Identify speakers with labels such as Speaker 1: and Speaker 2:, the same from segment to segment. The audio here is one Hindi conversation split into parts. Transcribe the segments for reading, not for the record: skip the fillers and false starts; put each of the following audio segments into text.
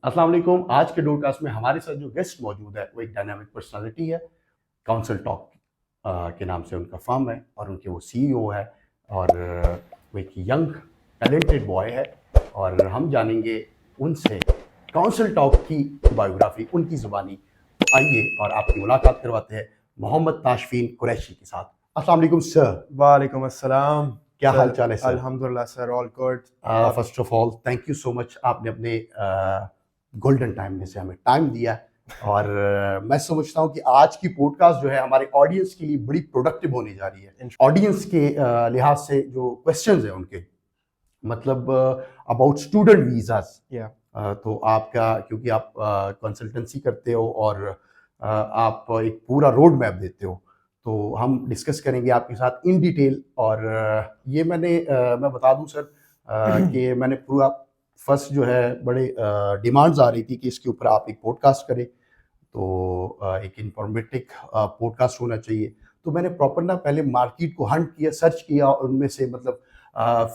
Speaker 1: अस्सलाम वालेकुम। आज के डोडकास्ट में हमारे साथ जो गेस्ट मौजूद है वो एक डायनामिक पर्सनालिटी है। काउंसिल टॉक के नाम से उनका फर्म है और उनके वो सीईओ है और वो एक यंग टैलेंटेड बॉय है और हम जानेंगे उनसे काउंसिल टॉक की बायोग्राफी उनकी ज़ुबानी। तो आइए और आपकी मुलाकात करवाते हैं मोहम्मद ताशफीन कुरैशी के साथ। अस्सलाम वालेकुम सर।
Speaker 2: वालेकुम अस्सलाम।
Speaker 1: क्या हाल
Speaker 2: सर
Speaker 1: चाल है सर?
Speaker 2: अल्हम्दुलिल्लाह sir, all good.
Speaker 1: First of all thank you so much, आपने अपने गोल्डन टाइम में से हमें टाइम दिया और मैं समझता हूँ कि आज की पॉडकास्ट जो है हमारे ऑडियंस के लिए बड़ी प्रोडक्टिव होने जा रही है। ऑडियंस के लिहाज से जो क्वेश्चंस हैं उनके मतलब अबाउट स्टूडेंट वीज़ास, तो आपका क्योंकि आप कंसल्टेंसी करते हो और आप एक पूरा रोड मैप देते हो, तो हम डिस्कस करेंगे आपके साथ इन डिटेल। और ये मैं बता दूं सर कि मैंने पूरा फर्स्ट जो है बड़े डिमांड्स आ रही थी कि इसके ऊपर आप एक पॉडकास्ट करें, तो एक इंफॉर्मेटिव पॉडकास्ट होना चाहिए। तो मैंने प्रॉपर ना पहले मार्केट को हंट किया, सर्च किया और उनमें से मतलब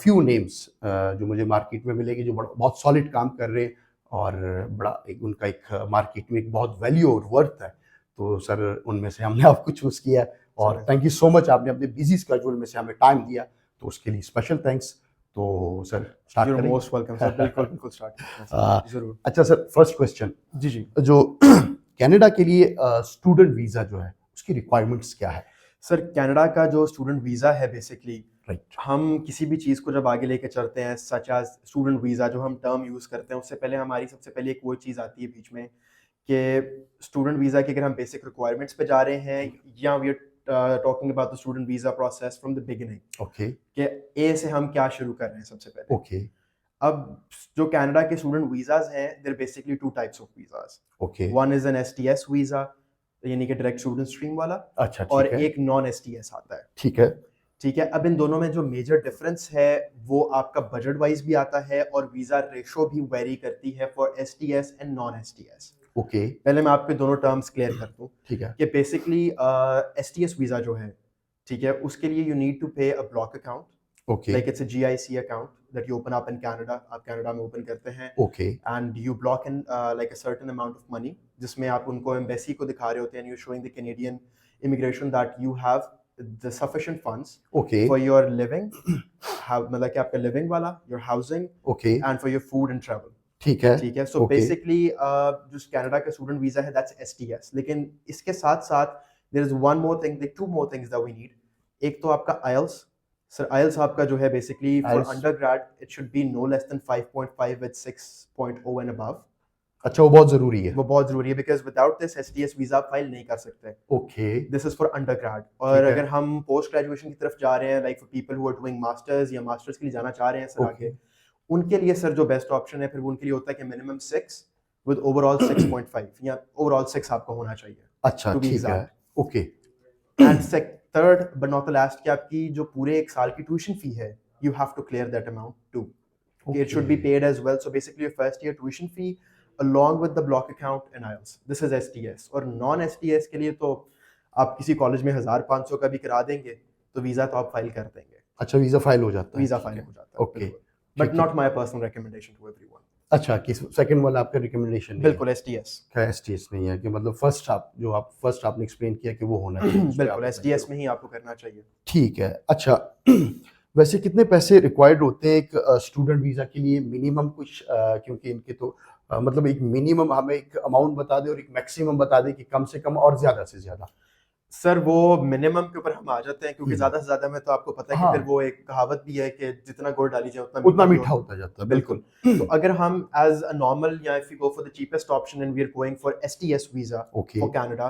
Speaker 1: फ्यू नेम्स जो मुझे मार्केट में मिलेंगे जो बहुत सॉलिड काम कर रहे हैं और बड़ा एक उनका एक मार्केट में एक बहुत वैल्यू और वर्थ है। तो सर उनमें से हमने आपको चूज़ किया और थैंक यू सो मच, आपने अपने बिजी स्केड्यूल में से हमें टाइम दिया, तो उसके लिए स्पेशल थैंक्स। तो सर स्टार्ट
Speaker 2: You're
Speaker 1: करें?
Speaker 2: most welcome सर, बिल्कुल बिल्कुल स्टार्ट करते हैं सर, जरूर।
Speaker 1: अच्छा सर, फर्स्ट क्वेश्चन
Speaker 2: जी जी
Speaker 1: जो कनाडा के लिए स्टूडेंट वीज़ा जो है उसकी रिक्वायरमेंट्स क्या है?
Speaker 2: सर, कनाडा का जो स्टूडेंट वीज़ा है बेसिकली,
Speaker 1: राइट।
Speaker 2: हम किसी भी चीज़ को जब आगे लेके चलते हैं सच एज स्टूडेंट वीज़ा जो हम टर्म यूज़ करते हैं, उससे पहले हमारी सबसे पहले एक वो चीज़ आती है बीच में कि स्टूडेंट वीज़ा की अगर हम बेसिक रिक्वायरमेंट्स पे जा रहे हैं या we are talking about the student visa process from the beginning
Speaker 1: okay
Speaker 2: कि ए से हम क्या शुरू कर रहे हैं सबसे पहले।
Speaker 1: ओके
Speaker 2: अब जो कनाडा के स्टूडेंट वीज़ाज़ हैं, there basically two types of visas.
Speaker 1: Okay.
Speaker 2: One is an STS visa, यानी कि डायरेक्ट स्टूडेंट स्ट्रीम वाला,
Speaker 1: अच्छा
Speaker 2: और
Speaker 1: ठीक है।
Speaker 2: एक नॉन एसटीएस आता है।
Speaker 1: ठीक है।
Speaker 2: ठीक है, अब इन दोनों में जो मेजर डिफरेंस है वो आपका बजट वाइज भी आता है और वीज़ा रेशो भी वेरी करती है for STS and non STS.
Speaker 1: Okay
Speaker 2: पहले मैं आपके दोनों टर्म्स क्लियर कर दूं
Speaker 1: ठीक है।
Speaker 2: कि बेसिकली एसटीएस वीज़ा जो है, ठीक है, उसके लिए यू नीड टू पे a block account,
Speaker 1: okay
Speaker 2: like it's a GIC account that you open up in Canada, आप कनाडा में ओपन करते हैं,
Speaker 1: okay
Speaker 2: and you block in like a certain amount of money जिसमें आप उनको एम्बेसी को दिखा रहे होते हैं and you're showing the Canadian immigration that you have the sufficient funds
Speaker 1: okay
Speaker 2: for your living, मतलब कि आपका living वाला, your housing
Speaker 1: okay
Speaker 2: and for your food and travel।
Speaker 1: ठीक है।
Speaker 2: ठीक है, सो
Speaker 1: ओके
Speaker 2: बेसिकली जो कनाडा का स्टूडेंट वीजा है दैट्स एसटीएस, लेकिन इसके साथ साथ there is one more thing, two more things that we need. एक तो आपका आईएलटीएस। सर आईएलटीएस आपका जो है basically for
Speaker 1: IELTS
Speaker 2: undergrad it should be no less than 5.5 with 6.0 and above.
Speaker 1: अच्छा, वो बहुत ज़रूरी है।
Speaker 2: वो बहुत जरूरी है because without this STS visa आप फाइल नहीं कर सकते।
Speaker 1: Okay
Speaker 2: this is for undergrad. और
Speaker 1: ठीक है।
Speaker 2: अगर हम पोस्ट ग्रेजुएशन की तरफ जा रहे हैं, like for people who are doing masters या मास्टर्स के लिए जाना चाह रहे हैं सर
Speaker 1: ओके
Speaker 2: आगे, उनके लिए सर जो बेस्ट ऑप्शन है फिर वो उनके लिए होता है कि मिनिमम 6 विद ओवरऑल 6.5 या ओवरऑल 6 आपको होना चाहिए
Speaker 1: अच्छा
Speaker 2: टू बी
Speaker 1: ठीक है।
Speaker 2: Exact.
Speaker 1: Okay
Speaker 2: and third but not the last, कि आपकी जो पूरे एक साल की ट्यूशन फी है you have to clear that amount too. It should be paid as well. So basically your first year tuition fee along with the block account and IELTS. This is STS। और नॉन STS के लिए तो आप किसी कॉलेज में 1500 का भी करा देंगे तो वीजा तो आप फाइल कर देंगे,
Speaker 1: अच्छा, वीज़ा फाइल हो जाता है।
Speaker 2: वीजा
Speaker 1: ठीक
Speaker 2: फाइल
Speaker 1: है।
Speaker 2: हो जाता है
Speaker 1: ओके
Speaker 2: बट
Speaker 1: ठीक है।
Speaker 2: Not my personal recommendation to everyone.
Speaker 1: अच्छा, कि सेकंड वाला आपका रिकमेंडेशन नहीं है?
Speaker 2: बिल्कुल STS।
Speaker 1: क्या एसटीएस नहीं है कि मतलब फर्स्ट आपने एक्सप्लेन किया कि वो होना चाहिए उस पे
Speaker 2: बिल्कुल
Speaker 1: आप
Speaker 2: STS में ही आपको करना चाहिए।
Speaker 1: ठीक है। अच्छा वैसे कितने पैसे रिक्वायर्ड होते हैं एक स्टूडेंट वीज़ा के लिए मिनिमम कुछ क्योंकि इनके तो मतलब एक मिनिमम हमें एक अमाउंट बता दें और एक मैक्सिमम बता दें कि कम से कम और ज़्यादा से ज़्यादा।
Speaker 2: सर वो मिनिमम के ऊपर हम आ जाते हैं क्योंकि ज्यादा से ज्यादा में तो आपको पता है कि
Speaker 1: हाँ।
Speaker 2: फिर वो एक कहावत भी है कि जितना गुड़ डाली जाए
Speaker 1: उतना
Speaker 2: भी
Speaker 1: मीठा होता जाता है।
Speaker 2: बिल्कुल। तो अगर हम एज अ नॉर्मल या if you go for the cheapest option and we are going for STS visa
Speaker 1: okay
Speaker 2: for Canada,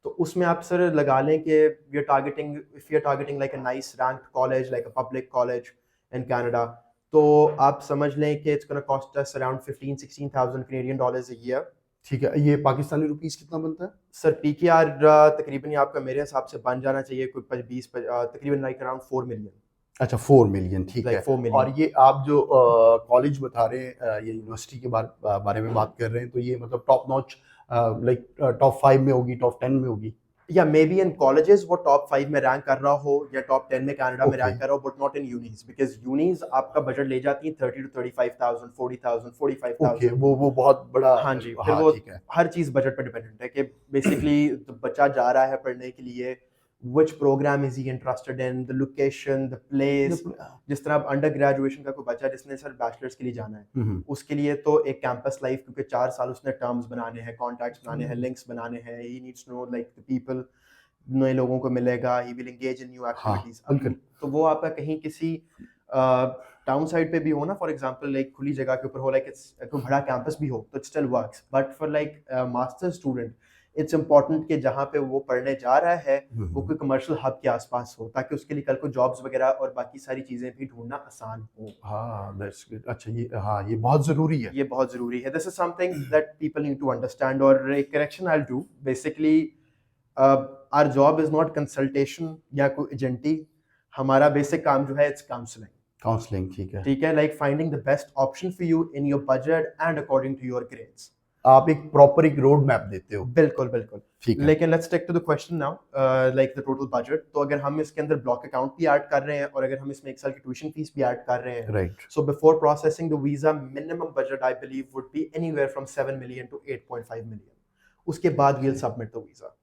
Speaker 2: तो उसमें आप सर लगा लें कि we are targeting, if you are targeting like a nice ranked college like a public college in Canada, तो आप समझ लें कि it's gonna cost us around 15-16,000 Canadian dollars a year.
Speaker 1: ठीक है। ये पाकिस्तानी रुपीस कितना बनता है?
Speaker 2: सर पीकेआर तकरीबन ये आपका मेरे हिसाब से बन जाना चाहिए कोई 20 तकरीबन लाइक अराउंड 4 मिलियन,
Speaker 1: अच्छा 4 मिलियन ठीक
Speaker 2: लाइक
Speaker 1: है।
Speaker 2: 4
Speaker 1: और
Speaker 2: मिलियन।
Speaker 1: ये आप जो कॉलेज बता रहे हैं ये यूनिवर्सिटी के बारे में बात कर रहे हैं, तो ये मतलब टॉप नॉच लाइक टॉप 5 में होगी, टॉप 10 में होगी?
Speaker 2: या मे बी इन कॉलेजेस वो टॉप 5 में रैंक कर रहा हो या टॉप 10 में कनाडा में
Speaker 1: Okay.
Speaker 2: रैंक कर रहा हो, बट नॉट इन यूनीज, बिकॉज यूनीज आपका बजट ले जाती है 30 to 35,000, 40,000,
Speaker 1: ओके
Speaker 2: 45,000।
Speaker 1: वो बहुत बड़ा
Speaker 2: हाँ जी, फिर
Speaker 1: हाँ
Speaker 2: वो
Speaker 1: ठीक है
Speaker 2: हर चीज बजट पे डिपेंडेंट है कि बेसिकली बच्चा जा रहा है पढ़ने के लिए, which program is he interested in, the location, the place। जिस तरह अब अंडर ग्रेजुएशन का कोई बच्चा जिसने सर बैचलर्स के लिए जाना है,
Speaker 1: हम्म,
Speaker 2: उसके लिए तो एक कैंपस लाइफ, क्योंकि 4 साल उसने टर्म्स बनाने हैं, कॉन्टैक्ट्स बनाने हैं,
Speaker 1: हम्म।
Speaker 2: लिंक्स बनाने हैं, he needs to know like the people, नए लोगों को मिलेगा, he will engage in new
Speaker 1: हाँ
Speaker 2: एक्टिविटीज।
Speaker 1: बिल्कुल
Speaker 2: तो वो आपका कहीं किसी टाउन साइड पे भी हो ना, फॉर एग्जांपल लाइक खुली जगह के ऊपर हो, लाइक इट्स कोई बड़ा कैंपस भी हो, तो it still works, but for like master student it's important कि जहाँ पे वो पढ़ने जा रहा है वो कोई कमर्शियल हब के आसपास हो, ताकि उसके लिए कल को जॉब्स वगैरह और बाकी सारी चीजें भी ढूंढना आसान हो।
Speaker 1: हाँ दैट्स गुड अच्छा ये हाँ ये बहुत ज़रूरी है
Speaker 2: ये बहुत जरूरी है, this is something that people need to understand. और एक correction I will do, basically our job is not consultation या कोई एजेंटी, हमारा बेसिक काम जो है इट्स काउंसलिंग।
Speaker 1: काउंसलिंग ठीक है
Speaker 2: ठीक है, like finding the best option for you in your budget and according to your grades.
Speaker 1: आप एक प्रॉपर एक रोड मैप देते हो
Speaker 2: बिल्कुल बिल्कुल।
Speaker 1: ठीक है
Speaker 2: लेकिन let's take to the question now, like the total budget. तो अगर हम इसके अंदर ब्लॉक अकाउंट भी ऐड कर रहे हैं और अगर हम इसमें एक साल की ट्यूशन फीस भी ऐड कर रहे हैं,
Speaker 1: right
Speaker 2: so before processing the visa, minimum budget I believe would be anywhere from 7 million to 8.5 million। उसके बाद we'll submit the visa।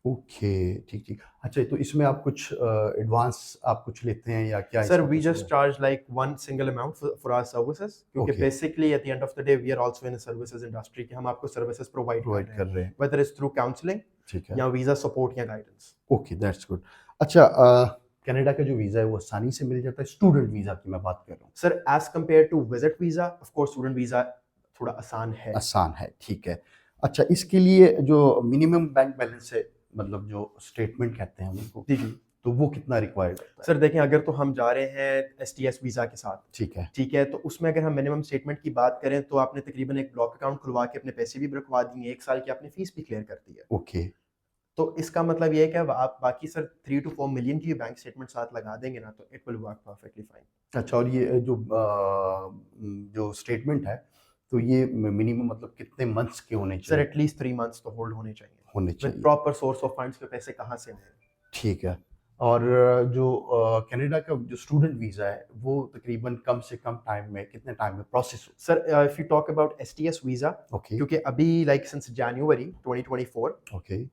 Speaker 1: Okay ठीक ठीक अच्छा तो इसमें आप कुछ एडवांस आप कुछ लेते हैं या क्या
Speaker 2: Sir,
Speaker 1: इसका
Speaker 2: we
Speaker 1: कुछ
Speaker 2: just charge like one single amount for our services, क्योंकि
Speaker 1: Okay.
Speaker 2: basically at the end of the day we are also in a services industry कि हम आपको services provide कर
Speaker 1: प्रोवाइड
Speaker 2: रहे
Speaker 1: कर
Speaker 2: हैं,
Speaker 1: रहे हैं
Speaker 2: whether it's through counseling
Speaker 1: ठीक है
Speaker 2: या visa support या guidance।
Speaker 1: ओके दैट्स गुड अच्छा कनाडा का जो वीज़ा है वो आसानी से मिल जाता है स्टूडेंट वीज़ा की मैं बात कर रहा हूँ
Speaker 2: Sir, as compared to visit visa, of course student visa थोड़ा आसान है।
Speaker 1: आसान है ठीक है अच्छा इसके लिए जो मिनिमम बैंक बैलेंस है मतलब जो स्टेटमेंट कहते हैं उनको
Speaker 2: जी जी।
Speaker 1: तो वो कितना रिक्वायर्ड होता है
Speaker 2: सर देखें, अगर तो हम जा रहे हैं STS वीज़ा के साथ,
Speaker 1: ठीक है
Speaker 2: ठीक है, तो उसमें अगर हम मिनिमम स्टेटमेंट की बात करें तो आपने तकरीबन एक ब्लॉक अकाउंट खुलवा के अपने पैसे भी रखवा दिए, 1 साल की आपने फीस भी क्लियर कर दी है।
Speaker 1: ओके
Speaker 2: तो इसका मतलब ये है कि अब आप बाकी सर 3 to 4 मिलियन की बैंक स्टेटमेंट साथ लगा देंगे ना, तो it will work perfectly fine.
Speaker 1: अच्छा और ये जो स्टेटमेंट है तो ये मिनिमम मतलब कितने मंथ्स के होने
Speaker 2: सर
Speaker 1: चाहिए
Speaker 2: एटलीस्ट 3 मंथ्स तो होल्ड होने चाहिए
Speaker 1: होने
Speaker 2: विद
Speaker 1: चाहिए
Speaker 2: प्रॉपर सोर्स ऑफ फंड्स के पैसे कहाँ से आए।
Speaker 1: ठीक है और जो कनाडा का जो स्टूडेंट वीज़ा है वो तकरीबन कम से कम टाइम में कितने टाइम में प्रोसेस हो
Speaker 2: sir if you talk about STS visa,
Speaker 1: okay
Speaker 2: क्योंकि अभी लाइक सिंस जनवरी 2024
Speaker 1: ओके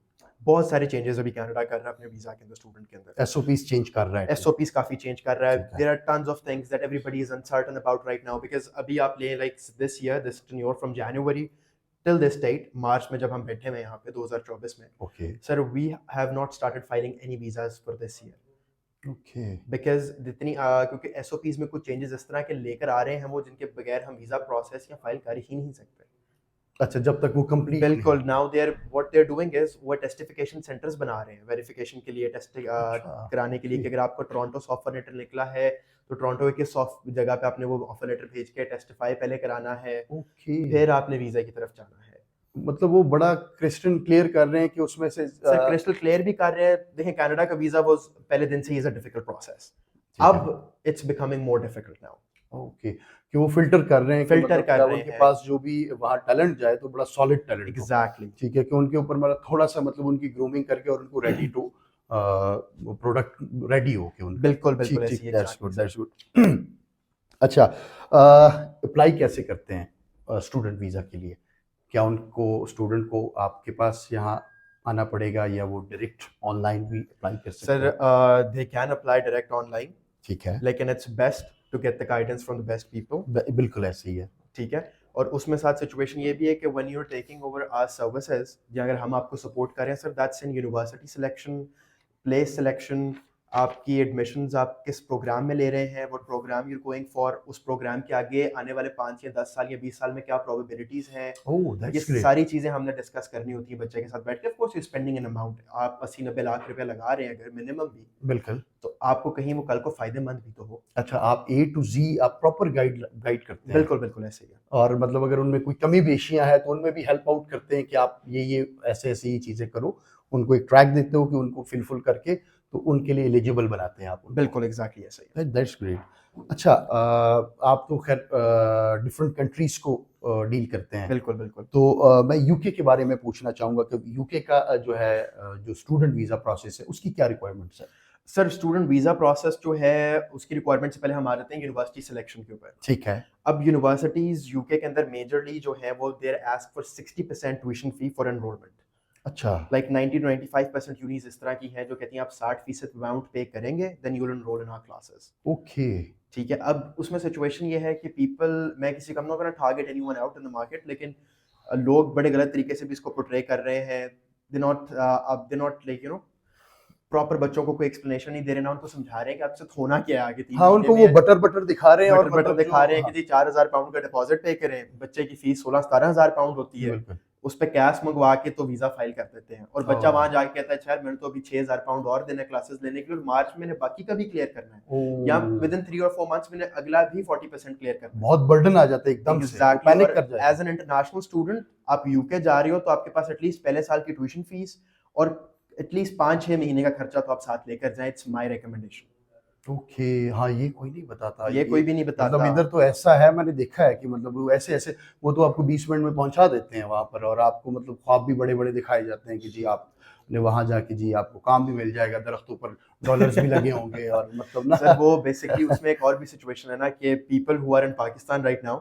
Speaker 2: बहुत सारे चेंजेस अभी कनाडा कर रहा है अपने वीज़ा के अंदर, स्टूडेंट के अंदर
Speaker 1: एसओपीस चेंज कर रहा है
Speaker 2: SOPs काफी चेंज कर रहा है।
Speaker 1: ठीक है।
Speaker 2: There are tons of things that everybody is uncertain about right now, because अभी आप ले like this year, this tenure from January till this date, March में जब हम बैठे हुए हैं यहाँ पे 2024 में,
Speaker 1: okay
Speaker 2: sir we have not started filing any visas for this year,
Speaker 1: okay
Speaker 2: because जितनी क्योंकि SOPs में कुछ चेंजेस इस तरह के लेकर आ रहे हैं वो जिनके बगैर हम वीजा प्रोसेस या फाइल कर ही नहीं सकते।
Speaker 1: अच्छा जब तक वो कंप्लीट
Speaker 2: बिल्कुल, now they are what they are doing is वो टेस्टिफिकेशन सेंटर्स बना रहे हैं वेरिफिकेशन के लिए, टेस्ट
Speaker 1: अच्छा।
Speaker 2: कराने के लिए कि अगर आपको टोरंटो ऑफर लेटर निकला है तो टोरंटो के सॉफ्ट जगह पे आपने वो ऑफर लेटर भेज के टेस्टिफाई पहले कराना है,
Speaker 1: ओके
Speaker 2: फिर आपने वीजा की तरफ जाना है।
Speaker 1: मतलब वो बड़ा क्रिस्टल क्लियर कर रहे हैं कि उसमें से
Speaker 2: सर क्रिस्टल क्लियर भी कर रहे हैं। देखें कनाडा का वीजा वो पहले दिन से ही इज अ डिफिकल्ट प्रोसेस, अब it's becoming more difficult now.
Speaker 1: Okay कि वो फिल्टर कर रहे हैं कि
Speaker 2: Filter
Speaker 1: मतलब
Speaker 2: कर
Speaker 1: क्या
Speaker 2: रहे
Speaker 1: उनके
Speaker 2: हैं।
Speaker 1: पास जो भी वहाँ टैलेंट जाए तो बड़ा सॉलिड टैलेंट
Speaker 2: एग्जैक्टली।
Speaker 1: ठीक है कि उनके ऊपर मतलब थोड़ा सा मतलब उनकी ग्रूमिंग करके और उनको रेडी टू प्रोडक्ट रेडी हो के उनका
Speaker 2: बिल्कुल
Speaker 1: ठीक
Speaker 2: बिल्कुल
Speaker 1: ठीक
Speaker 2: ऐसी
Speaker 1: that's good
Speaker 2: exactly,
Speaker 1: that's good अच्छा अप्लाई कैसे करते हैं स्टूडेंट वीज़ा के लिए क्या उनको स्टूडेंट को आपके पास यहाँ आना पड़ेगा या वो डायरेक्ट ऑनलाइन भी अप्लाई कर सकते
Speaker 2: सर
Speaker 1: हैं
Speaker 2: they can apply direct online,
Speaker 1: ठीक है
Speaker 2: लेकिन it's best to get the guidance from the best people.
Speaker 1: बिल्कुल ऐसे ही है
Speaker 2: ठीक है, और उसमें साथ सिचुएशन ये भी है कि when you are taking over our services या अगर हम आपको सपोर्ट करें sir, that's in university selection, place selection, आपकी एडमिशंस आप किस प्रोग्राम में ले रहे हैं, what programme you going for, उस प्रोग्राम के आगे आने वाले 5 या 10 साल या 20 साल में क्या प्रोबेबिलिटीज हैं,
Speaker 1: ओह
Speaker 2: ये
Speaker 1: दैट्स ग्रेट
Speaker 2: सारी चीजें हमने डिस्कस करनी होती है बच्चे के साथ बैठ के। Of course you spending an amount, आप 80-90 लाख रुपए लगा रहे हैं अगर मिनिमम भी,
Speaker 1: बिल्कुल
Speaker 2: तो आपको कहीं वो कल को फायदेमंद भी तो हो।
Speaker 1: अच्छा आप A to Z आप प्रॉपर गाइड करते हैं
Speaker 2: बिल्कुल बिल्कुल ऐसे ही है।
Speaker 1: और मतलब अगर उनमें कोई कमी बेशियां हैं तो उनमें भी हेल्प आउट करते हैं कि आप ये ऐसे ऐसे ही चीज़ें करो उनको एक ट्रैक देते हो कि उनको फिलफुल करके तो उनके लिए एलिजिबल बनाते हैं आप उनको।
Speaker 2: बिल्कुल एग्जैक्टली ऐसे ही है।
Speaker 1: दैट्स ग्रेट अच्छा आप तो खैर डिफरेंट कंट्रीज को डील करते हैं।
Speaker 2: बिल्कुल बिल्कुल।
Speaker 1: तो मैं यूके के बारे में पूछना चाहूँगा कि यूके का जो है जो स्टूडेंट वीज़ा प्रोसेस है उसकी क्या रिक्वायरमेंट्स है?
Speaker 2: सर स्टूडेंट वीज़ा प्रोसेस जो है उसकी रिक्वायरमेंट से पहले हम आ जाते हैं यूनिवर्सिटी सिलेक्शन के ऊपर।
Speaker 1: ठीक है।
Speaker 2: अब यूनिवर्सिटीज़ यूके के अंदर मेजरली जो है वो they are ask for 60% tuition fee for enrolment.
Speaker 1: अच्छा।
Speaker 2: लाइक 90 to 95% यूनीज इस तरह की हैं जो कहती हैं आप 60% अमाउंट पे करेंगे then you will enrol in our classes.
Speaker 1: Okay.
Speaker 2: ठीक है, अब उसमें सिचुएशन ये है कि पीपल, मैं किसी कम not gonna target anyone out in the market, लेकिन लोग बड़े गलत तरीके से भी इसको पोर्ट्रे कर रहे हैं। They not like you know proper बच्चों को कोई एक्सप्लेनेशन नहीं दे रहे ना, उनको समझा रहे हैं कि आपसे होना क्या है आगे 3
Speaker 1: हाँ,
Speaker 2: महीने
Speaker 1: उनको वो
Speaker 2: में।
Speaker 1: बटर दिखा रहे हैं और
Speaker 2: बटर
Speaker 1: मतलब
Speaker 2: दिखा रहे हैं
Speaker 1: हाँ,
Speaker 2: कि जी 4000 पाउंड का डिपॉजिट पे करें, बच्चे की फीस 16-17 हज़ार पाउंड होती है,
Speaker 1: बिल्कुल।
Speaker 2: उस पे कैश मंगवा के तो वीजा फाइल कर देते हैं और बच्चा
Speaker 1: ओह।
Speaker 2: वहां जाके कहता है अच्छा मैंने तो अभी 6000 पाउंड और देना क्लासेस लेने के लिए और मार्च में बाकी का भी क्लियर करना है, या
Speaker 1: ओह,
Speaker 2: विद इन 3 और 4 मंथ्स मैंने अगला भी 40% क्लियर करना है।
Speaker 1: बहुत बर्डन आ जाता है एकदम से,
Speaker 2: एग्जैक्टली,
Speaker 1: पैनिक
Speaker 2: और
Speaker 1: कर जाएगा।
Speaker 2: एज एन इंटरनेशनल स्टूडेंट आप यूके जा रहे हो तो आपके पास एटलीस्ट पहले साल की ट्यूशन फीस और एटलीस्ट 5-6 महीने का खर्चा तो आप साथ लेकर जाएं। It's my recommendation.
Speaker 1: ओके, हाँ, ये कोई नहीं बताता।
Speaker 2: ये कोई भी नहीं बताता।
Speaker 1: मतलब इधर तो ऐसा है, मैंने देखा है कि मतलब वो ऐसे-ऐसे वो तो आपको 20 मिनट में पहुँचा देते हैं वहाँ पर और आपको मतलब ख्वाब भी बड़े-बड़े दिखाए जाते हैं कि जी आपने वहाँ जाके जी आपको काम भी मिल जाएगा, दरख्तों पर डॉलर्स भी लगे होंगे और मतलब ना
Speaker 2: सर वो बेसिकली उसमें एक और भी सिचुएशन है ना कि people who are in Pakistan right now,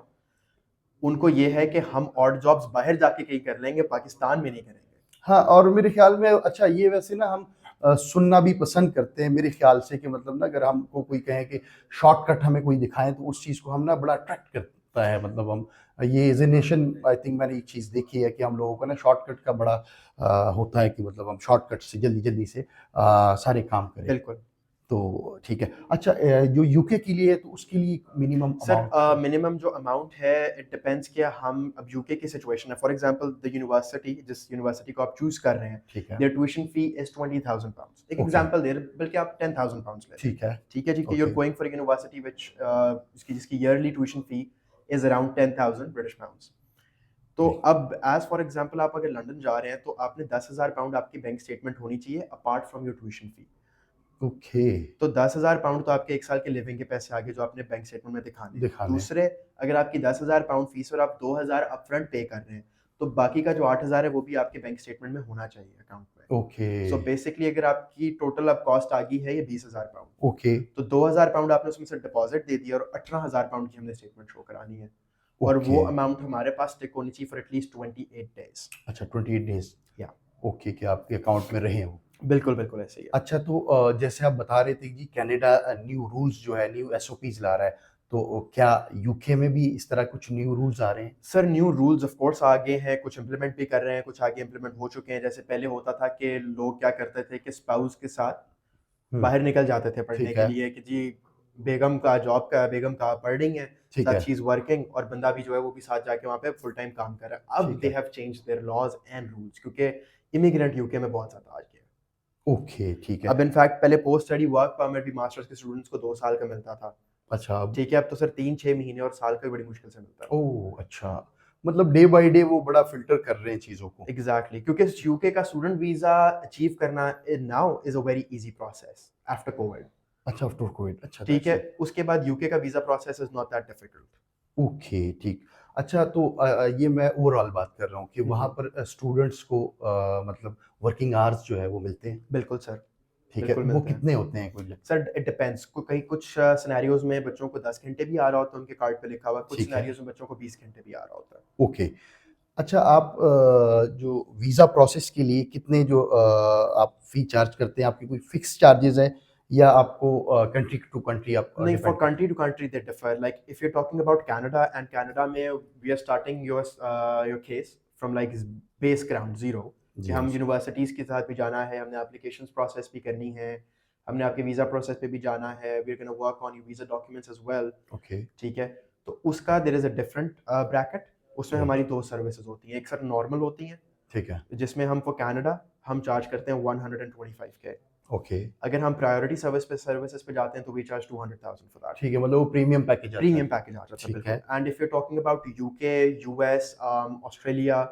Speaker 2: उनको ये है कि हम ऑड जॉब्स बाहर जाके कहीं कर लेंगे, पाकिस्तान में नहीं करेंगे।
Speaker 1: हाँ, और मेरे ख्याल में अच्छा ये वैसे ना हम सुनना भी पसंद करते हैं मेरे ख्याल से कि मतलब ना अगर हमको कोई कहे कि शॉर्टकट हमें कोई दिखाएँ तो उस चीज़ को हम ना बड़ा अट्रैक्ट करता है। मतलब हम ये as a nation I think मैंने एक चीज़ देखी है कि हम लोगों को ना शॉर्टकट का बड़ा होता है कि मतलब हम शॉर्टकट से जल्दी-जल्दी से सारे काम करें।
Speaker 2: बिल्कुल
Speaker 1: तो ठीक है। अच्छा जो यूके के लिए है तो उसके लिए मिनिमम
Speaker 2: सर,
Speaker 1: अमाउंट
Speaker 2: मिनिमम जो अमाउंट है इट डिपेंड्स कि हम अब यूके की सिचुएशन है। फॉर एग्जांपल द यूनिवर्सिटी, जिस यूनिवर्सिटी को आप चूज कर रहे हैं,
Speaker 1: ठीक है,
Speaker 2: their tuition fee is 20,000 pounds. एक
Speaker 1: ओके,
Speaker 2: एग्जांपल दे रहे, बल्कि आप 10,000 पाउंड्स ले लें।
Speaker 1: ठीक है,
Speaker 2: ठीक है जी, कि you are
Speaker 1: okay,
Speaker 2: going for university which जिसकी yearly tuition fee is around 10,000 British pounds. तो
Speaker 1: जी,
Speaker 2: अब एज फॉर एग्जांपल आप अगर लंदन जा रहे हैं तो आपने 10,000 पाउंड आपकी बैंक स्टेटमेंट होनी चाहिए apart from your tuition fee.
Speaker 1: Okay,
Speaker 2: तो 10,000 पाउंड तो आपके 1 साल के लिविंग के पैसे आ गए जो आपने बैंक स्टेटमेंट में दिखाने हैं।
Speaker 1: दिखाने हैं।
Speaker 2: दूसरे, अगर आपकी 10,000 पाउंड फीस और आप 2,000 अपफ्रंट पे कर रहे हैं, तो बाकी का जो 8,000 है वो भी आपके बैंक स्टेटमेंट में होना चाहिए अकाउंट में।
Speaker 1: ओके,
Speaker 2: सो बेसिकली अगर आपकी टोटल अब कॉस्ट आ गई है ये 20,000 पाउंड,
Speaker 1: ओके,
Speaker 2: तो 2,000 पाउंड आपने उसमें से डिपॉजिट दे दिया और 18,000 पाउंड की हमने स्टेटमेंट शो करानी है और वो
Speaker 1: ओके।
Speaker 2: अमाउंट हमारे पास स्टिक होनी चाहिए फॉर एटलीस्ट 28 डेज।
Speaker 1: अच्छा 28 डेज़,
Speaker 2: या
Speaker 1: ओके कि आपके अकाउंट में रहे हों।
Speaker 2: बिल्कुल बिल्कुल ऐसे ही है।
Speaker 1: अच्छा तो जैसे आप बता रहे थे कि कनाडा न्यू रूल्स जो है, न्यू एसओपीज़ ला रहा है, तो क्या यूके में भी इस तरह कुछ न्यू रूल्स आ रहे हैं?
Speaker 2: Sir new rules of course आ गए हैं, कुछ इम्प्लीमेंट भी कर रहे हैं, कुछ आगे इम्प्लीमेंट हो चुके हैं। जैसे पहले होता था कि लोग क्या करते थे कि स्पाउस के साथ
Speaker 1: हुँ,
Speaker 2: बाहर निकल जाते थे पढ़ने
Speaker 1: ठीक
Speaker 2: के
Speaker 1: है,
Speaker 2: लिए कि जी बेगम का जॉब का, बेगम का पढ़ रही है,
Speaker 1: ठीक
Speaker 2: साथ
Speaker 1: है,
Speaker 2: शी इज वर्किंग, और बंदा भी जो है वो भी साथ जाके वहाँ पे फुल टाइम काम कर रहा है। अब
Speaker 1: ठीक
Speaker 2: दे
Speaker 1: है,
Speaker 2: have change their laws and rules क्योंकि इमिग्रेंट यूके में बहुत ज़्यादा आ गए हैं।
Speaker 1: ओके, ठीक है।
Speaker 2: अब इनफैक्ट पहले पोस्ट स्टडी वर्क परमिट भी मास्टर्स के स्टूडेंट्स को 2 साल का मिलता था।
Speaker 1: अच्छा अब
Speaker 2: ठीक है, अब तो सर 3-6 महीने और साल का बड़ी मुश्किल से मिलता है।
Speaker 1: ओह! अच्छा, मतलब डे बाय डे वो बड़ा फ़िल्टर कर रहे हैं चीज़ों को।
Speaker 2: एग्जैक्टली, क्योंकि यूके का स्टूडेंट वीजा अचीव करना now is a very easy process after Covid.
Speaker 1: अच्छा आफ्टर कोविड, अच्छा
Speaker 2: ठीक
Speaker 1: दैट्स
Speaker 2: है,
Speaker 1: इट।
Speaker 2: उसके बाद यूके का visa process is not that difficult.
Speaker 1: Okay, ठीक। अच्छा तो ये मैं ओवरऑल बात कर रहा हूँ कि वहाँ पर स्टूडेंट्स को मतलब वर्किंग आवर्स जो है वो मिलते हैं,
Speaker 2: बिल्कुल सर,
Speaker 1: ठीक है?
Speaker 2: बिल्कुल
Speaker 1: वो
Speaker 2: मिलते हैं।
Speaker 1: कितने होते हैं कुल?
Speaker 2: सर इट डिपेंड्स, कहीं कुछ सिनेरियोज में बच्चों को 10 घंटे भी आ रहा होता है उनके कार्ड पे लिखा हुआ, कुछ
Speaker 1: ठीक है,
Speaker 2: सिनेरियोज में बच्चों को 20 घंटे भी आ रहा होता है।
Speaker 1: ओके। अच्छा आप जो वीज़ा प्रोसेस के लिए कितने जो आप फ़ी चार्ज करते हैं, आपकी कोई फ़िक्स चार्जेज़ है या आपको कंट्री टू कंट्री आप
Speaker 2: नहीं, फॉर
Speaker 1: डिपेंड करते
Speaker 2: country to country they differ. Like if you are talking about Canada, and Canada में we are starting your case from like base ground zero,
Speaker 1: हैं?
Speaker 2: कि
Speaker 1: जी,
Speaker 2: हम
Speaker 1: जी।
Speaker 2: यूनिवर्सिटीज़ के साथ भी जाना है, हमने एप्लीकेशंस प्रोसेस भी करनी है, हमने आपके वीज़ा प्रोसेस पे भी जाना है, we are gonna work on your visa documents as well.
Speaker 1: Okay,
Speaker 2: ठीक है, तो उसका there is a different bracket. उसमें
Speaker 1: राइट,
Speaker 2: हमारी 2 सर्विसेज होती हैं। एक सर नॉर्मल होती हैं,
Speaker 1: ठीक है,
Speaker 2: जिसमें हम फॉर कनाडा हम चार्ज करते हैं 125K।
Speaker 1: ओके,
Speaker 2: अगर हम प्रायोरिटी सर्विसेज पे जाते हैं तो वी चार्ज 200,000 फॉर दैट।
Speaker 1: ठीक है मतलब वो प्रीमियम पैकेज आता
Speaker 2: प्रीमियम
Speaker 1: है।
Speaker 2: पैकेज आ जाता है
Speaker 1: ठीक है,
Speaker 2: बिल्कुल। And if you talking about UK, US, Australia,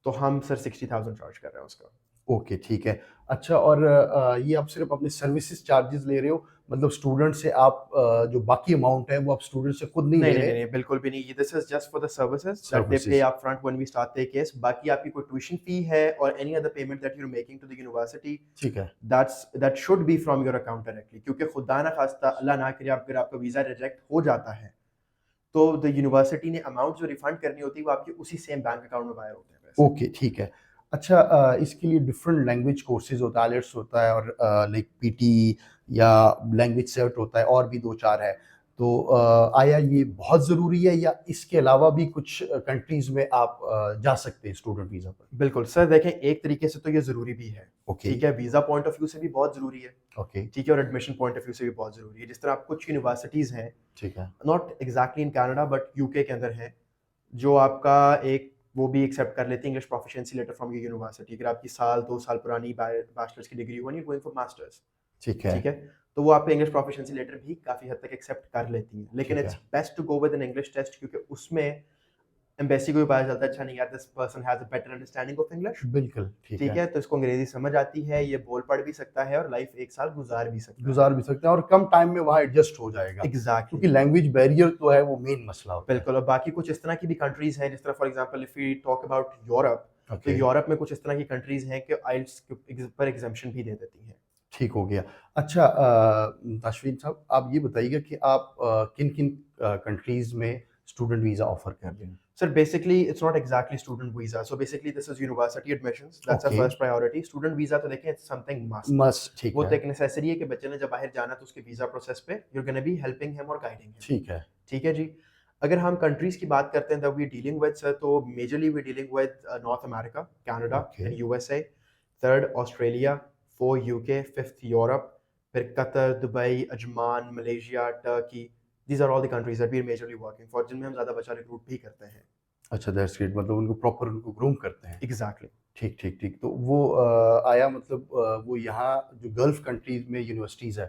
Speaker 2: तो हम सर 60,000 चार्ज कर रहे हैं उसका।
Speaker 1: ओके, ठीक है। अच्छा, और ये आप सिर्फ अपने सर्विसेज चार्जेस ले रहे हो, मतलब स्टूडेंट से आप जो बाकी अमाउंट है वो आप स्टूडेंट से खुद नहीं
Speaker 2: नहीं
Speaker 1: ले
Speaker 2: नहीं
Speaker 1: रहे?
Speaker 2: नहीं नहीं, बिल्कुल भी नहीं। This is just for the services that they pay
Speaker 1: services,
Speaker 2: up front when we start the case. बाकी आपकी कोई ट्यूशन फी है और any other payment that you are making to the university,
Speaker 1: ठीक है।
Speaker 2: that should be from your account directly, क्योंकि खुदा ना खास्ता अल्लाह ना करे अगर आपका वीज़ा रिजेक्ट हो जाता है तो द यूनिवर्सिटी ने अमाउंट जो रिफंड करनी होती है वो आपके उसी सेम बैंक अकाउंट में वायर होते हैं पैसे।
Speaker 1: ओके, ठीक है। अच्छा, इसके लिए डिफरेंट लैंग्वेज कोर्सेज होता है, आईलेट्स होता है और लाइक पीटी या लैंग्वेज सर्ट होता है, और भी 2-4 है। तो आया ये बहुत ज़रूरी है या इसके अलावा भी कुछ कंट्रीज़ में आप जा सकते हैं स्टूडेंट वीज़ा पर?
Speaker 2: बिल्कुल सर, देखें एक तरीके से तो ये ज़रूरी भी है,
Speaker 1: ओके,
Speaker 2: ठीक है, वीज़ा पॉइंट ऑफ व्यू से भी बहुत ज़रूरी है,
Speaker 1: ओके,
Speaker 2: ठीक है, और एडमिशन पॉइंट ऑफ व्यू से भी बहुत ज़रूरी है। जिस तरह आप कुछ यूनिवर्सिटीज़ हैं,
Speaker 1: ठीक है।
Speaker 2: Not exactly in Canada but UK के अंदर हैं, जो आपका एक वो भी एक्सेप्ट कर लेते हैं English proficiency letter from your university. अगर आपकी साल 2 साल पुरानी बैचलर्स की डिग्री हुई, यू गोइंग फॉर मास्टर्स,
Speaker 1: ठीक है,
Speaker 2: ठीक है, तो वो आपका इंग्लिश प्रोफिशिएंसी लेटर भी काफ़ी हद तक एक्सेप्ट कर लेती हैं। लेकिन
Speaker 1: ठीक
Speaker 2: इट्स
Speaker 1: है।
Speaker 2: Best to go with an English test, क्योंकि उसमें एम्बेसी को भी पता चलता है अच्छा नहीं यार this person has a better understanding of English,
Speaker 1: बिल्कुल, ठीक
Speaker 2: ठीक
Speaker 1: है।
Speaker 2: है, तो इसको अंग्रेजी समझ आती है, ये बोल पढ़ भी सकता है और लाइफ 1 साल गुजार भी सकता है।
Speaker 1: गुज़ार भी सकते हैं और कम टाइम में वहाँ एडजस्ट हो जाएगा।
Speaker 2: एग्जैक्टली,
Speaker 1: क्योंकि लैंग्वेज बैरियर तो है, वो मेन मसला होता है।
Speaker 2: बिल्कुल। और बाकी कुछ इस तरह की भी कंट्रीज़ हैं, जिस तरह for example if we talk about Europe, तो
Speaker 1: ओके,
Speaker 2: यूरोप में कुछ इस तरह की कंट्रीज़ हैं कि आइल्स पर एग्जम्पशन भी दे देती हैं।
Speaker 1: ठीक हो गया। अच्छा, ताशफीन साहब, आप ये बताइएगा कि आप किन-किन कंट्रीज़ में स्टूडेंट वीज़ा ऑफ़र कर रहे हैं?
Speaker 2: Sir basically it's not exactly student visa, so basically this is university admissions, that's hour
Speaker 1: okay,
Speaker 2: first priority. Student visa तो देखें इट्स समथिंग मस्ट,
Speaker 1: मस्ट, ठीक
Speaker 2: वो
Speaker 1: है,
Speaker 2: तो एक नेसेसरी है कि बच्चे ने जब बाहर जाना तो उसके वीज़ा प्रोसेस पे you are gonna be helping him और गाइडिंग हिम,
Speaker 1: ठीक है,
Speaker 2: ठीक है जी। अगर हम कंट्रीज़ की बात करते हैं that we dealing with sir, तो majorly we dealing with North America, Canada
Speaker 1: okay,
Speaker 2: and USA, third Australia, 4 UK, fifth Europe, फिर Qatar, Dubai, Ajman, Malaysia, Turkey, these are all the countries that we are majorly working for, जिनमें हम ज़्यादा बच्चा रिक्रूट भी करते हैं।
Speaker 1: अच्छा, दैट्स ग्रेट, मतलब उनको प्रॉपर उनको ग्रूम करते हैं।
Speaker 2: एग्जैक्टली।
Speaker 1: ठीक, ठीक, ठीक। तो वो आया मतलब वो यहाँ जो गल्फ़ कंट्रीज़ में यूनिवर्सिटीज़ है,